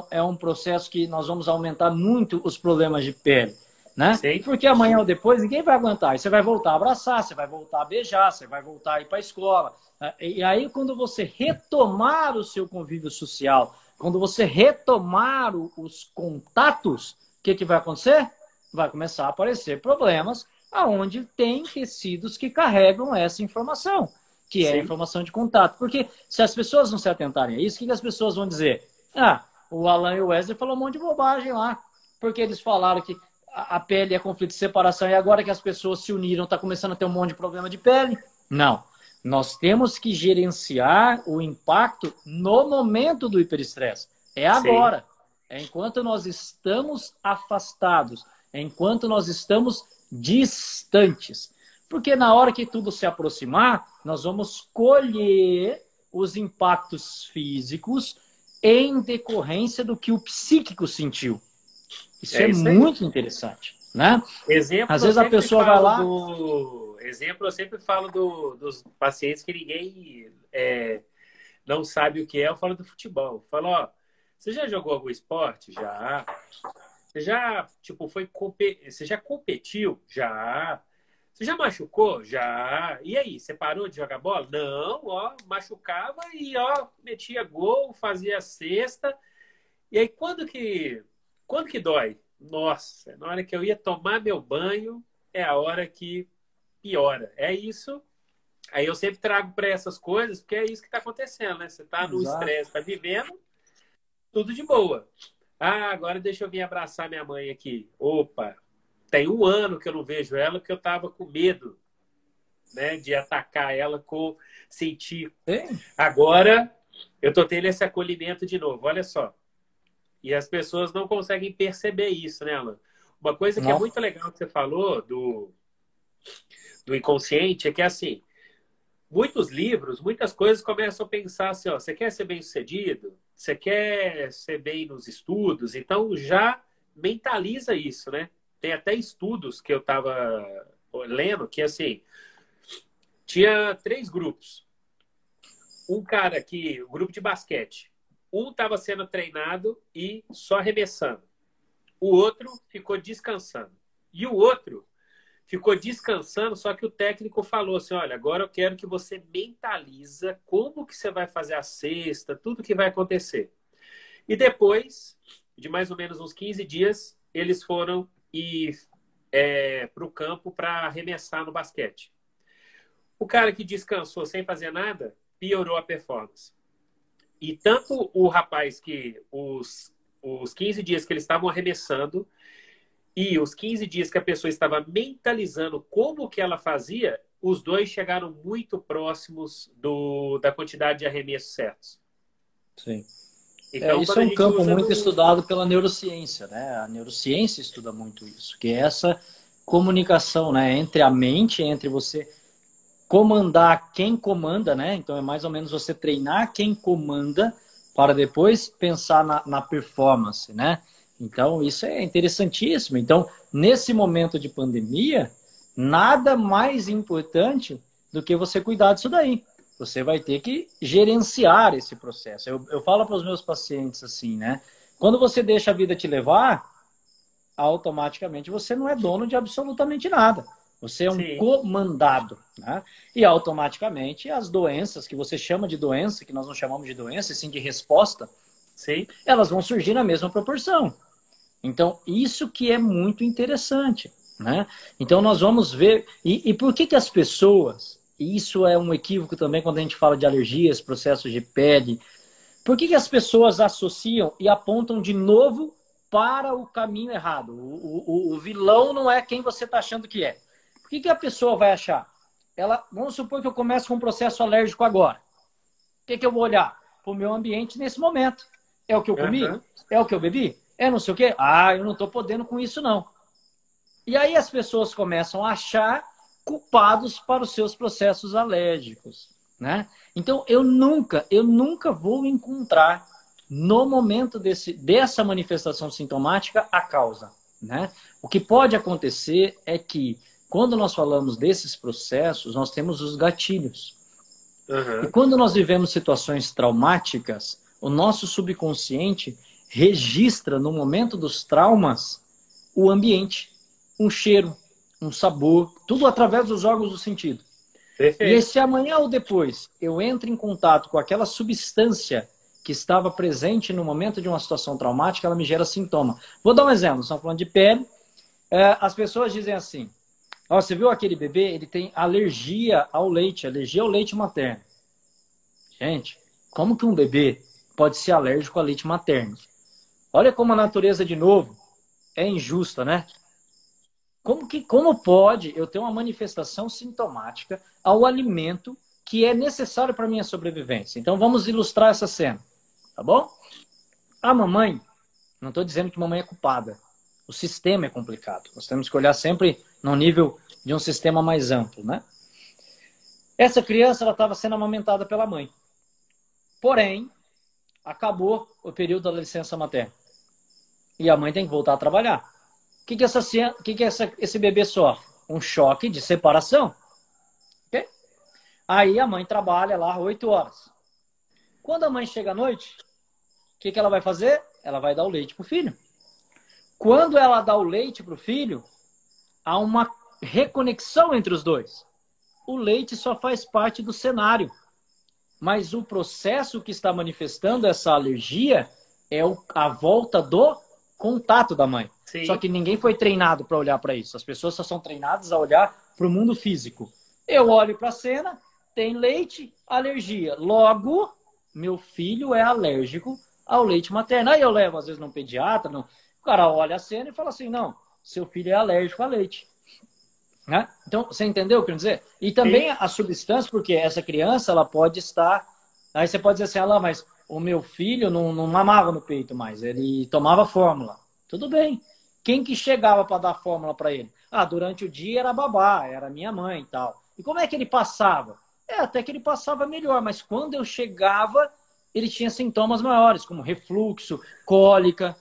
é um processo que nós vamos aumentar muito os problemas de pele. Né? Sim. Porque amanhã ou depois ninguém vai aguentar. Aí você vai voltar a abraçar, você vai voltar a beijar, você vai voltar a ir para a escola. E aí, quando você retomar o seu convívio social, quando você retomar os contatos, o que vai acontecer? Vai começar a aparecer problemas aonde tem tecidos que carregam essa informação, que é a Sim. informação de contato. Porque se as pessoas não se atentarem a isso, o que as pessoas vão dizer? Ah, o Alan e o Wesley falaram um monte de bobagem lá, porque eles falaram que a pele é conflito de separação e agora que as pessoas se uniram, está começando a ter um monte de problema de pele. Não. Nós temos que gerenciar o impacto no momento do hiperestresse. É agora. É enquanto nós estamos afastados. É enquanto nós estamos distantes. Porque na hora que tudo se aproximar, nós vamos colher os impactos físicos em decorrência do que o psíquico sentiu. Isso é muito interessante, né? Exemplo, às vezes a pessoa vai lá... Exemplo, eu sempre falo dos pacientes que ninguém não sabe o que é. Eu falo do futebol. Eu falo, ó, você já jogou algum esporte? Já. Você já, tipo, você já competiu? Já. Você já machucou? Já. E aí, você parou de jogar bola? Não, ó, machucava e, ó, metia gol, fazia cesta. E aí, quando que dói? Nossa, na hora que eu ia tomar meu banho, é a hora que piora. É isso. Aí eu sempre trago para essas coisas, porque é isso que está acontecendo, né? Você está no estresse, está vivendo, tudo de boa. Ah, agora deixa eu vir abraçar minha mãe aqui. Opa, tem 1 ano que eu não vejo ela, porque eu estava com medo, né, de atacar ela sentir. Agora eu tô tendo esse acolhimento de novo, olha só. E as pessoas não conseguem perceber isso, né, Alan? Uma coisa que é muito legal que você falou do inconsciente é que, assim, muitos livros, muitas coisas começam a pensar assim, ó, você quer ser bem-sucedido? Você quer ser bem nos estudos? Então, já mentaliza isso, né? Tem até estudos que eu estava lendo que, assim, tinha 3 grupos. Um cara o grupo de basquete, um estava sendo treinado e só arremessando. O outro ficou descansando. E o outro ficou descansando, só que o técnico falou assim, olha, agora eu quero que você mentaliza como que você vai fazer a cesta, tudo que vai acontecer. E depois de mais ou menos uns 15 dias, eles foram para o campo para arremessar no basquete. O cara que descansou sem fazer nada, piorou a performance. E tanto o rapaz que os 15 dias que eles estavam arremessando e os 15 dias que a pessoa estava mentalizando como que ela fazia, os dois chegaram muito próximos da quantidade de arremessos certos. Sim. Então, isso é um campo muito estudado pela neurociência, né? A neurociência estuda muito isso, que é essa comunicação, né, entre a mente, entre você comandar quem comanda, né? Então é mais ou menos você treinar quem comanda para depois pensar na performance, né? Então isso é interessantíssimo. Então, nesse momento de pandemia, nada mais importante do que você cuidar disso daí. Você vai ter que gerenciar esse processo. Eu falo para os meus pacientes assim, né? Quando você deixa a vida te levar, automaticamente você não é dono de absolutamente nada. Você é um comandado, né? E automaticamente as doenças que você chama de doença, que nós não chamamos de doença, sim de resposta, elas vão surgir na mesma proporção. Então, isso que é muito interessante, né? Então, nós vamos ver... E por que as pessoas... E isso é um equívoco também quando a gente fala de alergias, processos de pele. Por que as pessoas associam e apontam de novo para o caminho errado? O vilão não é quem você está achando que é. Por que a pessoa vai achar? Vamos supor que eu começo com um processo alérgico agora. O que eu vou olhar? Para o meu ambiente nesse momento. É o que eu comi? É o que eu bebi? É não sei o quê? Ah, eu não estou podendo com isso, não. E aí as pessoas começam a achar culpados para os seus processos alérgicos, né? Então, eu nunca vou encontrar no momento dessa manifestação sintomática a causa, né? O que pode acontecer é que quando nós falamos desses processos, nós temos os gatilhos. E quando nós vivemos situações traumáticas, o nosso subconsciente registra no momento dos traumas o ambiente, um cheiro, um sabor, tudo através dos órgãos do sentido. Perfeito. E se amanhã ou depois eu entro em contato com aquela substância que estava presente no momento de uma situação traumática, ela me gera sintoma. Vou dar um exemplo, estamos falando de pele. As pessoas dizem assim, ó, você viu aquele bebê, ele tem alergia ao leite materno. Gente, como que um bebê pode ser alérgico ao leite materno? Olha como a natureza, de novo, é injusta, né? Como pode eu ter uma manifestação sintomática ao alimento que é necessário para a minha sobrevivência? Então vamos ilustrar essa cena, tá bom? A mamãe, não estou dizendo que mamãe é culpada. O sistema é complicado. Nós temos que olhar sempre no nível de um sistema mais amplo, né? Essa criança, ela estava sendo amamentada pela mãe. Porém, acabou o período da licença materna. E a mãe tem que voltar a trabalhar. O que esse bebê sofre? Um choque de separação. Okay? Aí a mãe trabalha lá 8 horas. Quando a mãe chega à noite, o que ela vai fazer? Ela vai dar o leite para o filho. Quando ela dá o leite para o filho, há uma reconexão entre os dois. O leite só faz parte do cenário. Mas o processo que está manifestando essa alergia é a volta do contato da mãe. Sim. Só que ninguém foi treinado para olhar para isso. As pessoas só são treinadas a olhar para o mundo físico. Eu olho para a cena, tem leite, alergia. Logo, meu filho é alérgico ao leite materno. Aí eu levo, às vezes, num pediatra. O cara olha a cena e fala assim, não, seu filho é alérgico a leite. Né? Então, você entendeu o que eu quero dizer? E também a substância, porque essa criança, ela pode estar... Aí você pode dizer assim, ah, mas o meu filho não mamava no peito mais, ele tomava fórmula. Tudo bem. Quem que chegava para dar fórmula para ele? Ah, durante o dia era a babá, era a minha mãe e tal. E como é que ele passava? Até que ele passava melhor, mas quando eu chegava, ele tinha sintomas maiores, como refluxo, cólica.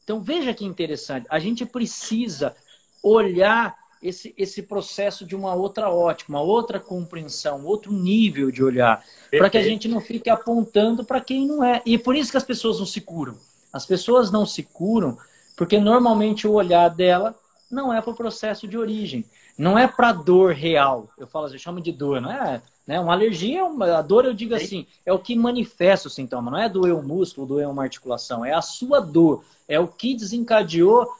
Então, veja que interessante. A gente precisa olhar esse processo de uma outra ótica, uma outra compreensão, outro nível de olhar, para que a gente não fique apontando para quem não é. E por isso que as pessoas não se curam. As pessoas não se curam porque normalmente o olhar dela não é para o processo de origem, não é para a dor real. Eu falo assim, eu chamo de dor, não é? Né? Uma alergia, a dor eu digo assim, é o que manifesta o sintoma, não é doer um músculo, doer uma articulação, é a sua dor, é o que desencadeou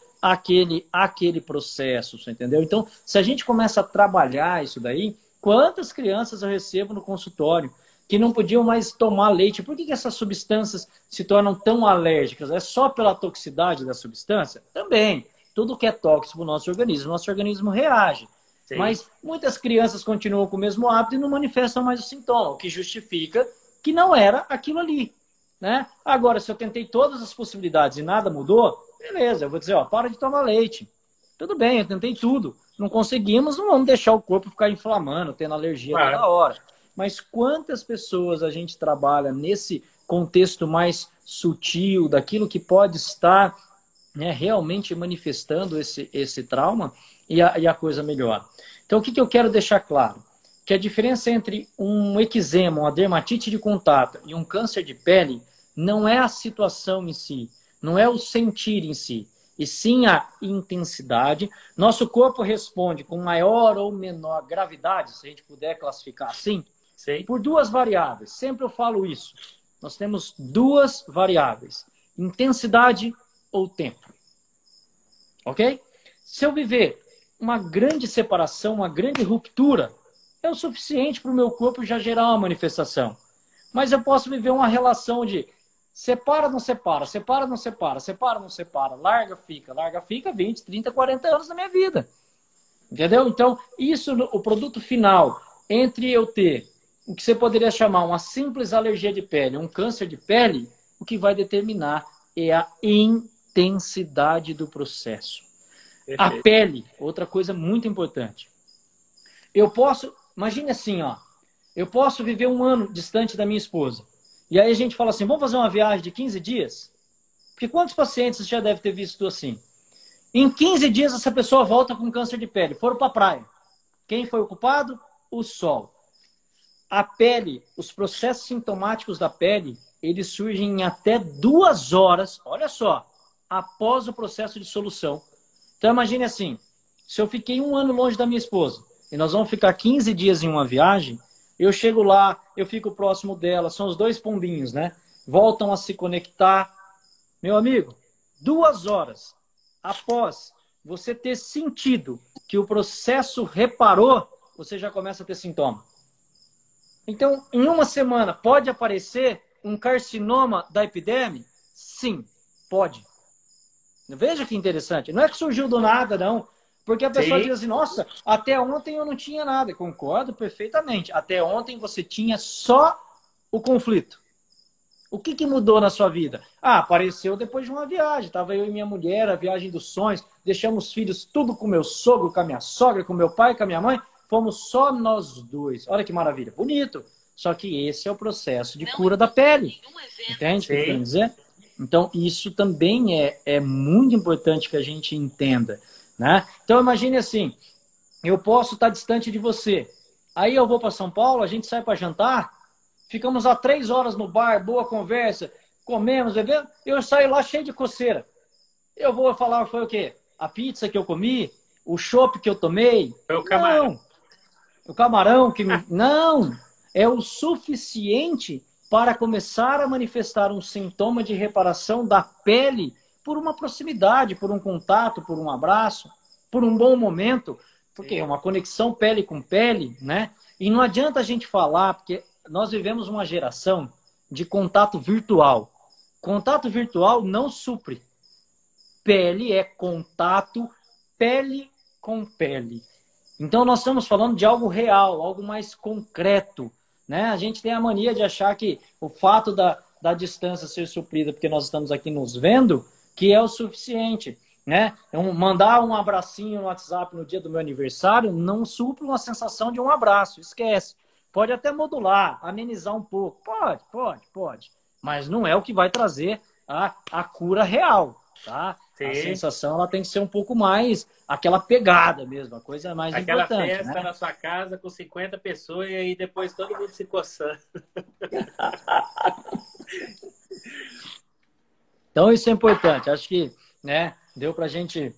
aquele processo, você entendeu? Então, se a gente começa a trabalhar isso daí, quantas crianças eu recebo no consultório que não podiam mais tomar leite? Por que essas substâncias se tornam tão alérgicas? É só pela toxicidade da substância? Também. Tudo que é tóxico no nosso organismo reage. Sim. Mas muitas crianças continuam com o mesmo hábito e não manifestam mais o sintoma, o que justifica que não era aquilo ali. Né? Agora, se eu tentei todas as possibilidades e nada mudou, beleza, eu vou dizer, ó, para de tomar leite. Tudo bem, eu tentei tudo. Não conseguimos, não vamos deixar o corpo ficar inflamando, tendo alergia toda hora. Mas quantas pessoas a gente trabalha nesse contexto mais sutil, daquilo que pode estar, né, realmente manifestando esse trauma e a coisa melhora. Então, o que eu quero deixar claro? Que a diferença entre um eczema, uma dermatite de contato e um câncer de pele não é a situação em si, não é o sentir em si, e sim a intensidade. Nosso corpo responde com maior ou menor gravidade, se a gente puder classificar assim, por duas variáveis. Sempre eu falo isso. Nós temos duas variáveis, intensidade ou tempo. Ok? Se eu viver uma grande separação, uma grande ruptura, é o suficiente para o meu corpo já gerar uma manifestação. Mas eu posso viver uma relação de separa, não separa, separa, não separa, separa, não separa, larga, fica 20, 30, 40 anos da minha vida. Entendeu? Então, isso, o produto final, entre eu ter o que você poderia chamar uma simples alergia de pele, um câncer de pele, o que vai determinar é a intensidade do processo. Perfeito. A pele, outra coisa muito importante. Eu posso, imagine assim, ó, eu posso viver um ano distante da minha esposa. E aí a gente fala assim, vamos fazer uma viagem de 15 dias? Porque quantos pacientes você já deve ter visto assim? Em 15 dias essa pessoa volta com câncer de pele, foram para a praia. Quem foi o culpado? O sol. A pele, os processos sintomáticos da pele, eles surgem em até 2 horas, olha só, após o processo de solução. Então imagine assim, se eu fiquei 1 ano longe da minha esposa, e nós vamos ficar 15 dias em uma viagem, eu chego lá, eu fico próximo dela, são os 2 pombinhos, né? voltam a se conectar. Meu amigo, 2 horas após você ter sentido que o processo reparou, você já começa a ter sintoma. Então, em uma semana, pode aparecer um carcinoma da epiderme? Sim, pode. Veja que interessante. Não é que surgiu do nada, não. Porque a pessoa Sim. diz assim, nossa, até ontem eu não tinha nada. Concordo perfeitamente. Até ontem você tinha só o conflito. O que mudou na sua vida? Ah, apareceu depois de uma viagem. Estava eu e minha mulher, a viagem dos sonhos. Deixamos os filhos tudo com meu sogro, com a minha sogra, com meu pai, com a minha mãe. Fomos só nós dois. Olha que maravilha. Bonito. Só que esse é o processo de cura da pele. Entende o que eu estou querendo dizer? Então, isso também é muito importante que a gente entenda. Né? Então, imagine assim, eu posso estar distante de você. Aí eu vou para São Paulo, a gente sai para jantar, ficamos lá 3 horas no bar, boa conversa, comemos, bebemos, eu saio lá cheio de coceira. Eu vou falar, foi o quê? A pizza que eu comi? O chopp que eu tomei? Foi o camarão. Não. O camarão que me... Não. É o suficiente para começar a manifestar um sintoma de reparação da pele por uma proximidade, por um contato, por um abraço, por um bom momento, porque é uma conexão pele com pele, né? E não adianta a gente falar, porque nós vivemos uma geração de contato virtual. Contato virtual não supre. Pele é contato, pele com pele. Então nós estamos falando de algo real, algo mais concreto. Né? A gente tem a mania de achar que o fato da distância ser suprida, porque nós estamos aqui nos vendo, que é o suficiente. Né? Então, mandar um abracinho no WhatsApp no dia do meu aniversário não supre uma sensação de um abraço, esquece. Pode até modular, amenizar um pouco. Pode. Mas não é o que vai trazer a cura real. Tá? A sensação ela tem que ser um pouco mais aquela pegada mesmo, a coisa mais aquela importante. Aquela festa, né? Na sua casa com 50 pessoas e aí depois todo mundo se coçando. Então isso é importante. Acho que, né, deu para a gente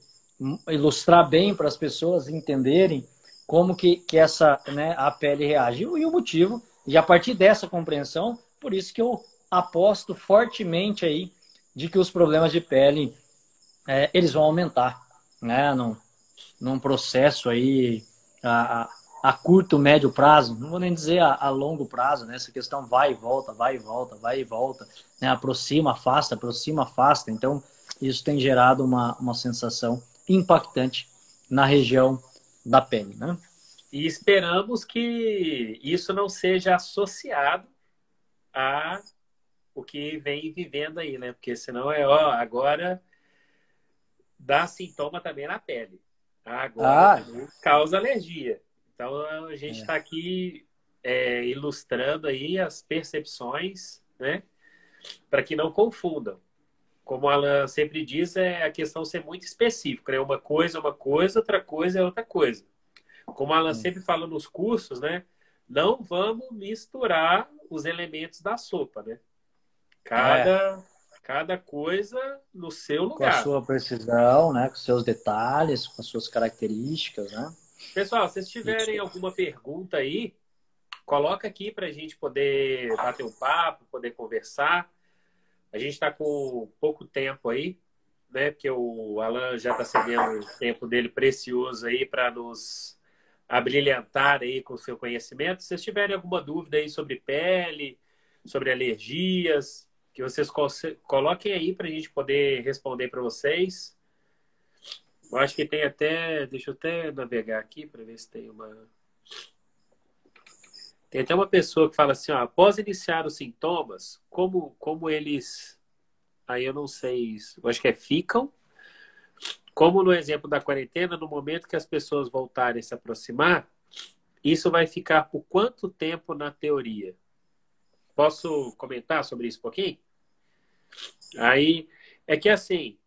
ilustrar bem para as pessoas entenderem como que essa, né, a pele reage. E o motivo, e a partir dessa compreensão, por isso que eu aposto fortemente aí de que os problemas de pele eles vão aumentar, né, num processo aí a curto, médio prazo, não vou nem dizer a longo prazo, né? Essa questão vai e volta, né? Aproxima, afasta. Então, isso tem gerado uma sensação impactante na região da pele, né? E esperamos que isso não seja associado a o que vem vivendo aí, né? Porque senão agora dá sintoma também na pele. Agora causa alergia. Então a gente está aqui ilustrando aí as percepções, né? Para que não confundam. Como o Alan sempre diz, é a questão ser muito específica, né? Uma coisa é uma coisa, outra coisa é outra coisa. Como o Alan sempre fala nos cursos, né? Não vamos misturar os elementos da sopa, né? Cada coisa no seu lugar. Com a sua precisão, né? Com seus detalhes, com as suas características, né? Pessoal, se vocês tiverem alguma pergunta aí, coloca aqui para a gente poder bater um papo, poder conversar. A gente está com pouco tempo aí, né? Porque o Alan já está cedendo o tempo dele precioso aí para nos abrilhantar aí com o seu conhecimento. Se vocês tiverem alguma dúvida aí sobre pele, sobre alergias, que vocês coloquem aí para a gente poder responder para vocês. Eu acho que tem até... Deixa eu até navegar aqui para ver se tem uma... Tem até uma pessoa que fala assim, ó, após iniciar os sintomas, como eles... Aí eu não sei, eu acho que ficam. Como no exemplo da quarentena, no momento que as pessoas voltarem a se aproximar, isso vai ficar por quanto tempo na teoria? Posso comentar sobre isso um pouquinho? Aí, é que assim,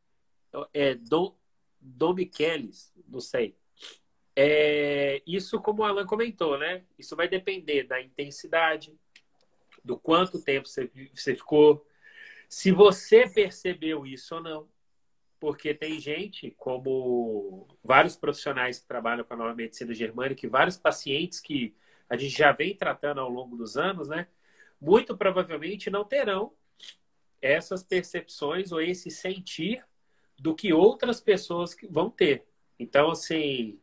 Dom Michelis, não sei. Isso, como o Alan comentou, né? Isso vai depender da intensidade, do quanto tempo você ficou, se você percebeu isso ou não. Porque tem gente, como vários profissionais que trabalham com a nova medicina germânica e vários pacientes que a gente já vem tratando ao longo dos anos, né? Muito provavelmente não terão essas percepções ou esse sentir do que outras pessoas vão ter. Então, assim,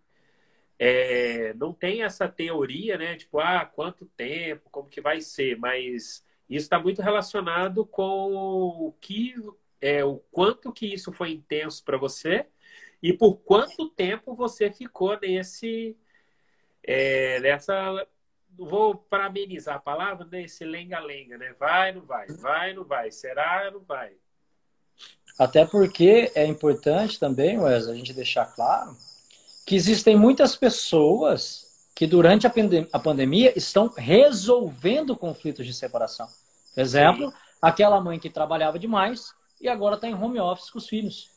não tem essa teoria, né? Tipo, quanto tempo, como que vai ser, mas isso está muito relacionado com o quanto que isso foi intenso para você e por quanto tempo você ficou nessa, não vou parabenizar a palavra, né? Esse lenga-lenga, né? Vai, não vai, vai, não vai, será, não vai. Até porque é importante também, Wesley, a gente deixar claro que existem muitas pessoas que durante a pandemia estão resolvendo conflitos de separação. Sim, Exemplo, aquela mãe que trabalhava demais e agora está em home office com os filhos.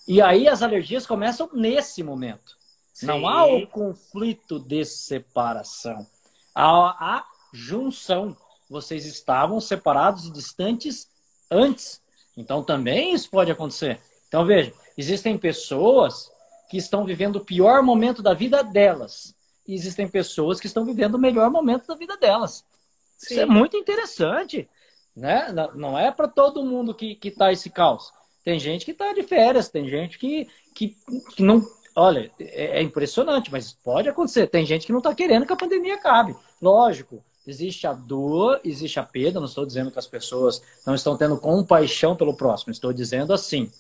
E aí as alergias começam nesse momento. Não há o sim, conflito de separação. Há a junção. Vocês estavam separados e distantes antes. Então também isso pode acontecer. Então veja, existem pessoas que estão vivendo o pior momento da vida delas. E existem pessoas que estão vivendo o melhor momento da vida delas. Isso é sim. muito interessante. Né? Não é para todo mundo que está esse caos. Tem gente que está de férias, tem gente que não. Olha, é impressionante, mas pode acontecer. Tem gente que não está querendo que a pandemia acabe. Lógico, existe a dor, existe a perda. Não estou dizendo que as pessoas não estão tendo compaixão pelo próximo. Estou dizendo assim,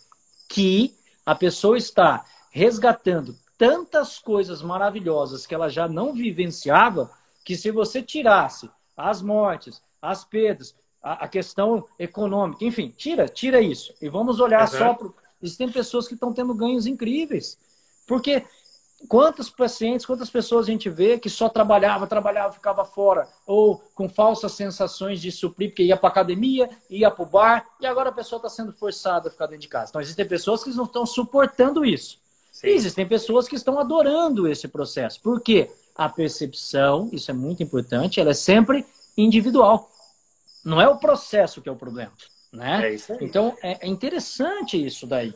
que a pessoa está resgatando tantas coisas maravilhosas que ela já não vivenciava, que se você tirasse as mortes, as perdas, a questão econômica, enfim, tira isso. E vamos olhar só Uhum. para. Existem pessoas que estão tendo ganhos incríveis. Porque quantos pacientes, quantas pessoas a gente vê que só trabalhava, ficava fora, ou com falsas sensações de suprir, porque ia para academia, ia para o bar, e agora a pessoa está sendo forçada a ficar dentro de casa. Então, existem pessoas que não estão suportando isso. E Sim, existem pessoas que estão adorando esse processo. Por quê? A percepção, isso é muito importante, ela é sempre individual. Não é o processo que é o problema, né? é isso aí. Então, é interessante isso daí.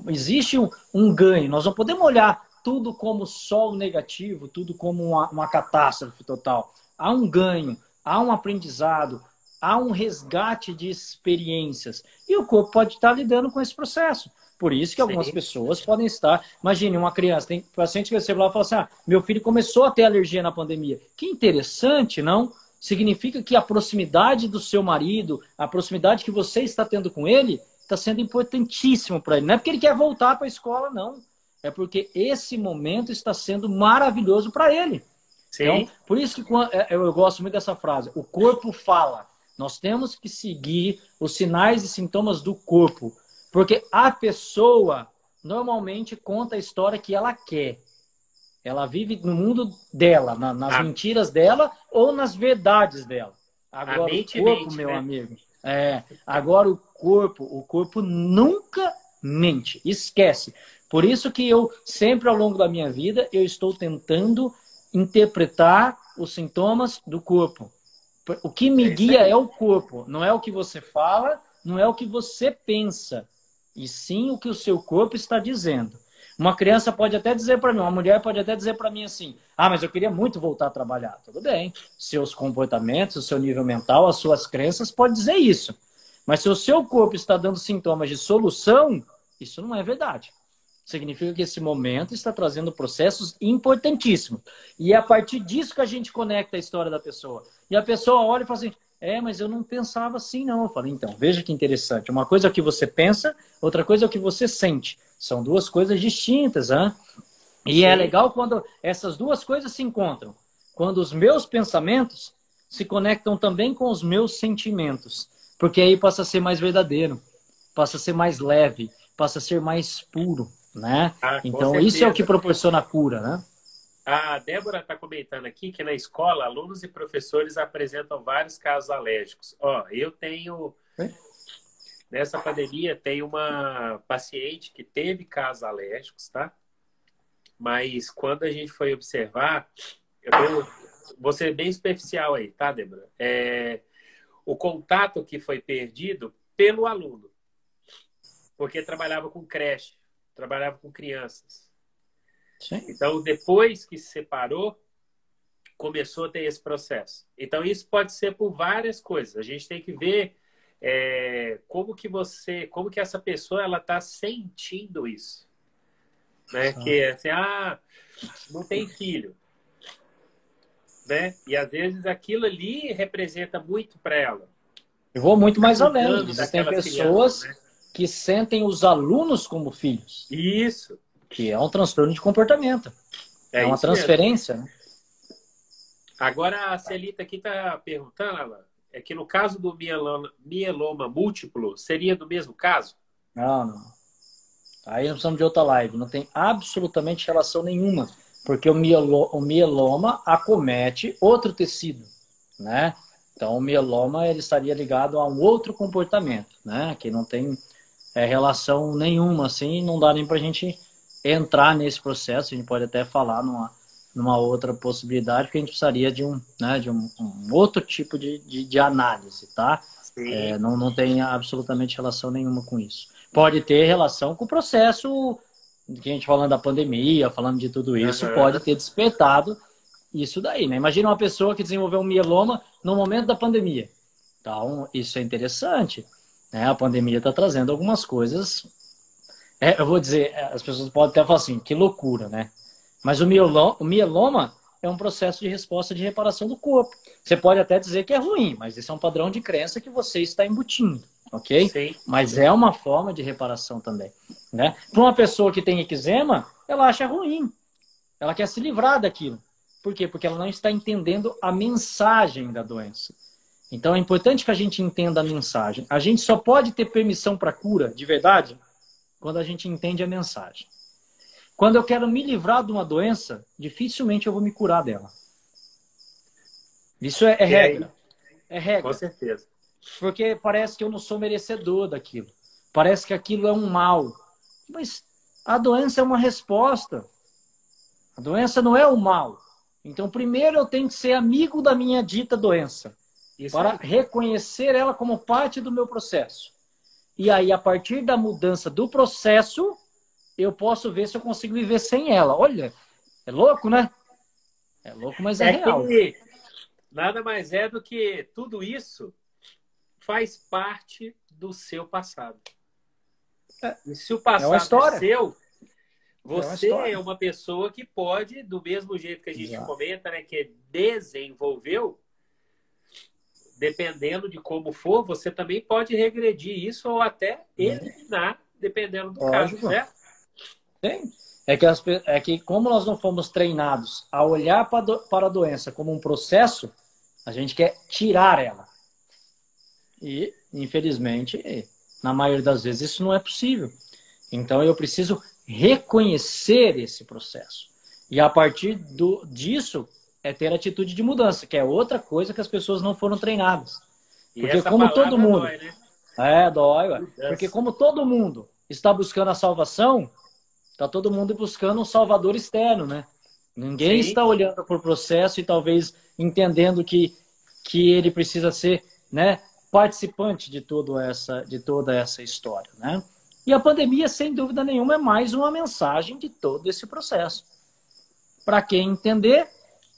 Existe um ganho. Nós não podemos olhar tudo como só o negativo, tudo como uma catástrofe total. Há um ganho, há um aprendizado, há um resgate de experiências. E o corpo pode estar lidando com esse processo. Por isso que algumas Sim, pessoas podem estar. Imagine uma criança, tem paciente que recebe lá e fala assim: meu filho começou a ter alergia na pandemia. Que interessante, não? Significa que a proximidade do seu marido, a proximidade que você está tendo com ele, está sendo importantíssimo para ele. Não é porque ele quer voltar para a escola, não. É porque esse momento está sendo maravilhoso para ele. Então, sim, por isso que eu gosto muito dessa frase. O corpo fala. Nós temos que seguir os sinais e sintomas do corpo. Porque a pessoa normalmente conta a história que ela quer. Ela vive no mundo dela, nas a, mentiras dela ou nas verdades dela. a Agora o mente corpo, mente, meu né? amigo, agora o corpo nunca mente, esquece. Por isso que eu sempre ao longo da minha vida eu estou tentando interpretar os sintomas do corpo. O que me É isso guia é aí. o corpo, não é o que você fala, não é o que você pensa, e sim o que o seu corpo está dizendo. Uma criança pode até dizer para mim, uma mulher pode até dizer para mim assim: mas eu queria muito voltar a trabalhar. Tudo bem. Seus comportamentos, o seu nível mental, as suas crenças podem dizer isso. Mas se o seu corpo está dando sintomas de solução, isso não é verdade. Significa que esse momento está trazendo processos importantíssimos. E é a partir disso que a gente conecta a história da pessoa. E a pessoa olha e fala assim: mas eu não pensava assim, não. Eu falo: então, veja que interessante. Uma coisa é o que você pensa, outra coisa é o que você sente. São duas coisas distintas, hein? E é Sim, legal quando essas duas coisas se encontram. Quando os meus pensamentos se conectam também com os meus sentimentos. Porque aí passa a ser mais verdadeiro, passa a ser mais leve, passa a ser mais puro, né? com Então, isso é o que certeza. proporciona a cura, né? A Débora está comentando aqui que na escola, alunos e professores apresentam vários casos alérgicos. Ó, eu tenho, nessa pandemia, tem uma paciente que teve casos alérgicos, tá? Mas quando a gente foi observar, vou ser bem superficial aí, tá, Débora? O contato que foi perdido pelo aluno, porque trabalhava com creche, trabalhava com crianças. Sim. Então, depois que se separou, começou a ter esse processo. Então, isso pode ser por várias coisas. A gente tem que ver como que essa pessoa ela está sentindo isso, né? Que é assim, não tem filho, né? E às vezes aquilo ali representa muito para ela. Eu vou muito Tá mais além. cuidando Existem daquelas crianças, pessoas né? que sentem os alunos como filhos, Isso, que é um transtorno de comportamento. É é uma isso mesmo. transferência, né? Agora a Celita aqui está perguntando, Alan, é que no caso do mieloma múltiplo, seria do mesmo caso? Não, não. Aí nós precisamos de outra live. Não tem absolutamente relação nenhuma. Porque o mieloma acomete outro tecido, né? Então o mieloma ele estaria ligado a um outro comportamento, né? Que não tem relação nenhuma, assim, não dá nem para a gente entrar nesse processo. A gente pode até falar numa outra possibilidade, porque a gente precisaria de um outro tipo de análise, tá? Sim. Não tem absolutamente relação nenhuma com isso. Pode ter relação com o processo que a gente falando da pandemia, falando de tudo isso, pode Aham. ter despertado isso daí, né? Imagina uma pessoa que desenvolveu um mieloma no momento da pandemia. Então, isso é interessante, né? A pandemia está trazendo algumas coisas. Eu vou dizer, as pessoas podem até falar assim, que loucura, né? Mas o mieloma é um processo de resposta de reparação do corpo. Você pode até dizer que é ruim, mas esse é um padrão de crença que você está embutindo, ok? Sim. Mas é uma forma de reparação também, né? Para uma pessoa que tem eczema, ela acha ruim, ela quer se livrar daquilo. Por quê? Porque ela não está entendendo a mensagem da doença. Então é importante que a gente entenda a mensagem. A gente só pode ter permissão para cura, de verdade, quando a gente entende a mensagem. Quando eu quero me livrar de uma doença, dificilmente eu vou me curar dela. Isso é E aí, regra. É com regra. certeza. Porque parece que eu não sou merecedor daquilo. Parece que aquilo é um mal. Mas a doença é uma resposta. A doença não é o mal. Então, primeiro eu tenho que ser amigo da minha dita doença, Isso para aí. reconhecer ela como parte do meu processo. E aí, a partir da mudança do processo, eu posso ver se eu consigo viver sem ela. Olha, é louco, né? É louco, mas é É real. que nada mais é do que tudo isso faz parte do seu passado. E se o É uma passado é história. seu, É uma você é história. uma pessoa que pode, do mesmo jeito que a gente Exato. comenta, né, que desenvolveu, dependendo de como for, você também pode regredir isso ou até eliminar, dependendo do caso, Lógico. certo? Tem. É que como nós não fomos treinados a olhar para a doença como um processo, a gente quer tirar ela. E, infelizmente, na maioria das vezes isso não é possível. Então eu preciso reconhecer esse processo. E a partir disso é ter atitude de mudança, que é outra coisa que as pessoas não foram treinadas. E Porque essa como todo palavra mundo, dói, né? dói, ué. Porque Mudança. como todo mundo está buscando a salvação, está todo mundo buscando um salvador externo, né? Ninguém Sim, está olhando para o processo e talvez entendendo que ele precisa ser, né, participante de toda essa história, né? E a pandemia, sem dúvida nenhuma, é mais uma mensagem de todo esse processo. Para quem entender,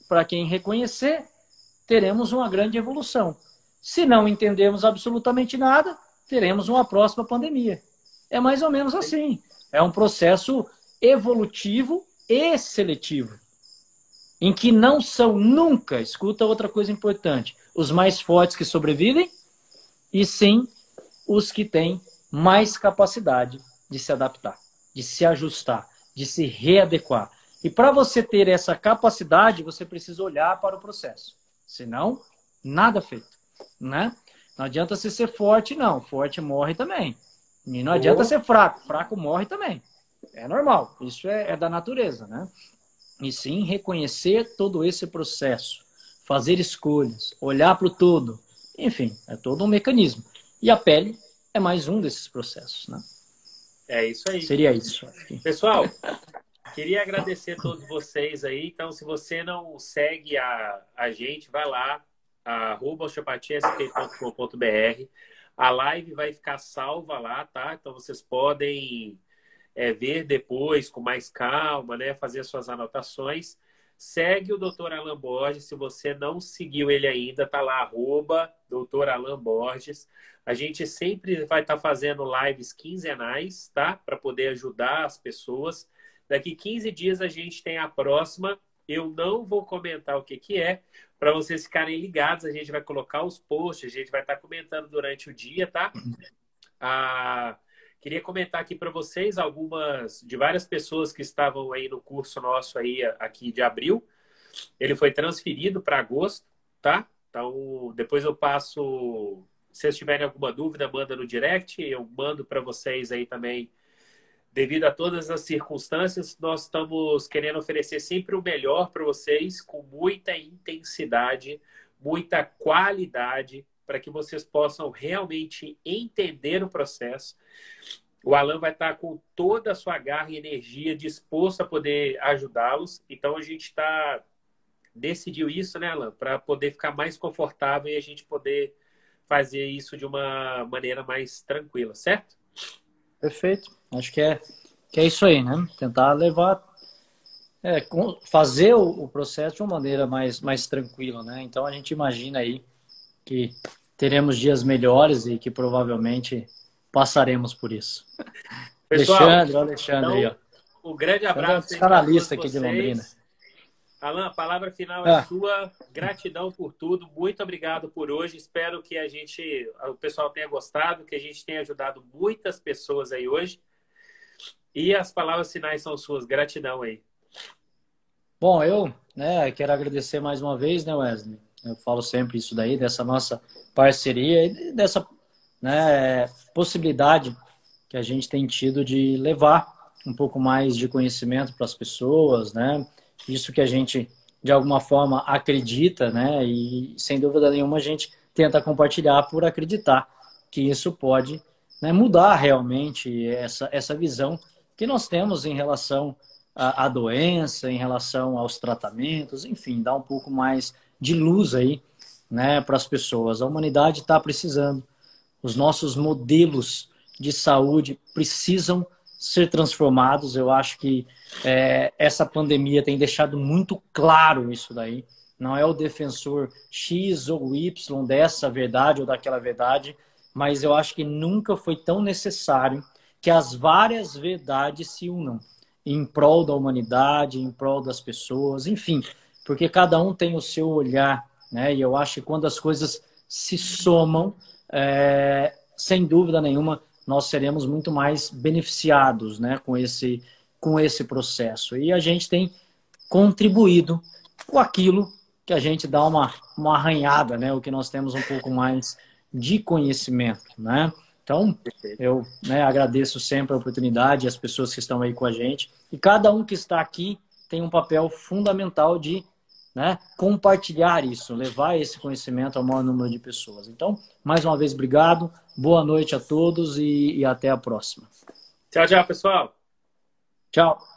para quem reconhecer, teremos uma grande evolução. Se não entendermos absolutamente nada, teremos uma próxima pandemia. É mais ou menos assim. É um processo evolutivo e seletivo, em que não são nunca, escuta outra coisa importante, os mais fortes que sobrevivem, e sim os que têm mais capacidade de se adaptar, de se ajustar, de se readequar. E para você ter essa capacidade, você precisa olhar para o processo. Senão, nada feito, né? Não adianta você ser forte, não. Forte morre também. E não adianta boa. ser fraco. Fraco morre também. É normal. Isso é da natureza, né? E sim reconhecer todo esse processo, fazer escolhas, olhar para o todo. Enfim, é todo um mecanismo. E a pele é mais um desses processos, né? É isso aí. Seria isso. Pessoal, queria agradecer a todos vocês aí. Então, se você não segue a gente, vai lá, @osteopatiasp.com.br. A live vai ficar salva lá, tá? Então, vocês podem ver depois com mais calma, né? Fazer suas anotações. segue o Dr. Alan Borges. Se você não seguiu ele ainda, tá lá, @Dr. Alan Borges. A gente sempre vai estar fazendo lives quinzenais, tá? Para poder ajudar as pessoas. Daqui 15 dias a gente tem a próxima. Eu não vou comentar o que que é, para vocês ficarem ligados. A gente vai colocar os posts, a gente vai estar comentando durante o dia, tá? Queria comentar aqui para vocês algumas de várias pessoas que estavam aí no curso nosso aí aqui de abril. Ele foi transferido para agosto, tá? Então, depois eu passo. Se vocês tiverem alguma dúvida, manda no direct. Eu mando para vocês aí também. Devido a todas as circunstâncias, nós estamos querendo oferecer sempre o melhor para vocês, com muita intensidade, muita qualidade, para que vocês possam realmente entender o processo. O Alan vai estar com toda a sua garra e energia disposto a poder ajudá-los. Então, a gente decidiu isso, né, Alan? Para poder ficar mais confortável e a gente poder fazer isso de uma maneira mais tranquila, certo? Perfeito. Acho que é isso aí, né? Tentar levar, fazer o processo de uma maneira mais tranquila, né? Então a gente imagina aí que teremos dias melhores e que provavelmente passaremos por isso. Pessoal, Alexandre então, aí, ó. Um grande abraço. Canalista aqui de Londrina. Alan, a palavra final é sua. Gratidão por tudo. Muito obrigado por hoje. Espero que o pessoal tenha gostado, que a gente tenha ajudado muitas pessoas aí hoje. E as palavras finais são suas. Gratidão aí. Bom, eu quero agradecer mais uma vez, né, Wesley? Eu falo sempre isso daí, dessa nossa parceria e dessa possibilidade que a gente tem tido de levar um pouco mais de conhecimento para as pessoas, né? Isso que a gente, de alguma forma, acredita, né? E, sem dúvida nenhuma, a gente tenta compartilhar por acreditar que isso pode, né, mudar realmente essa visão que nós temos em relação à doença, em relação aos tratamentos, enfim, dar um pouco mais de luz aí, né, para as pessoas. A humanidade está precisando. Os nossos modelos de saúde precisam ser transformados. Eu acho que essa pandemia tem deixado muito claro isso daí. Não é o defensor X ou Y dessa verdade ou daquela verdade, mas eu acho que nunca foi tão necessário que as várias verdades se unam em prol da humanidade, em prol das pessoas, enfim, porque cada um tem o seu olhar, né? E eu acho que quando as coisas se somam, sem dúvida nenhuma, nós seremos muito mais beneficiados, né, com esse processo. E a gente tem contribuído com aquilo que a gente dá uma arranhada, né, o que nós temos um pouco mais de conhecimento, né? Então, eu agradeço sempre a oportunidade, as pessoas que estão aí com a gente. E cada um que está aqui tem um papel fundamental de compartilhar isso, levar esse conhecimento ao maior número de pessoas. Então, mais uma vez, obrigado. Boa noite a todos e até a próxima. Tchau, tchau, pessoal. Tchau.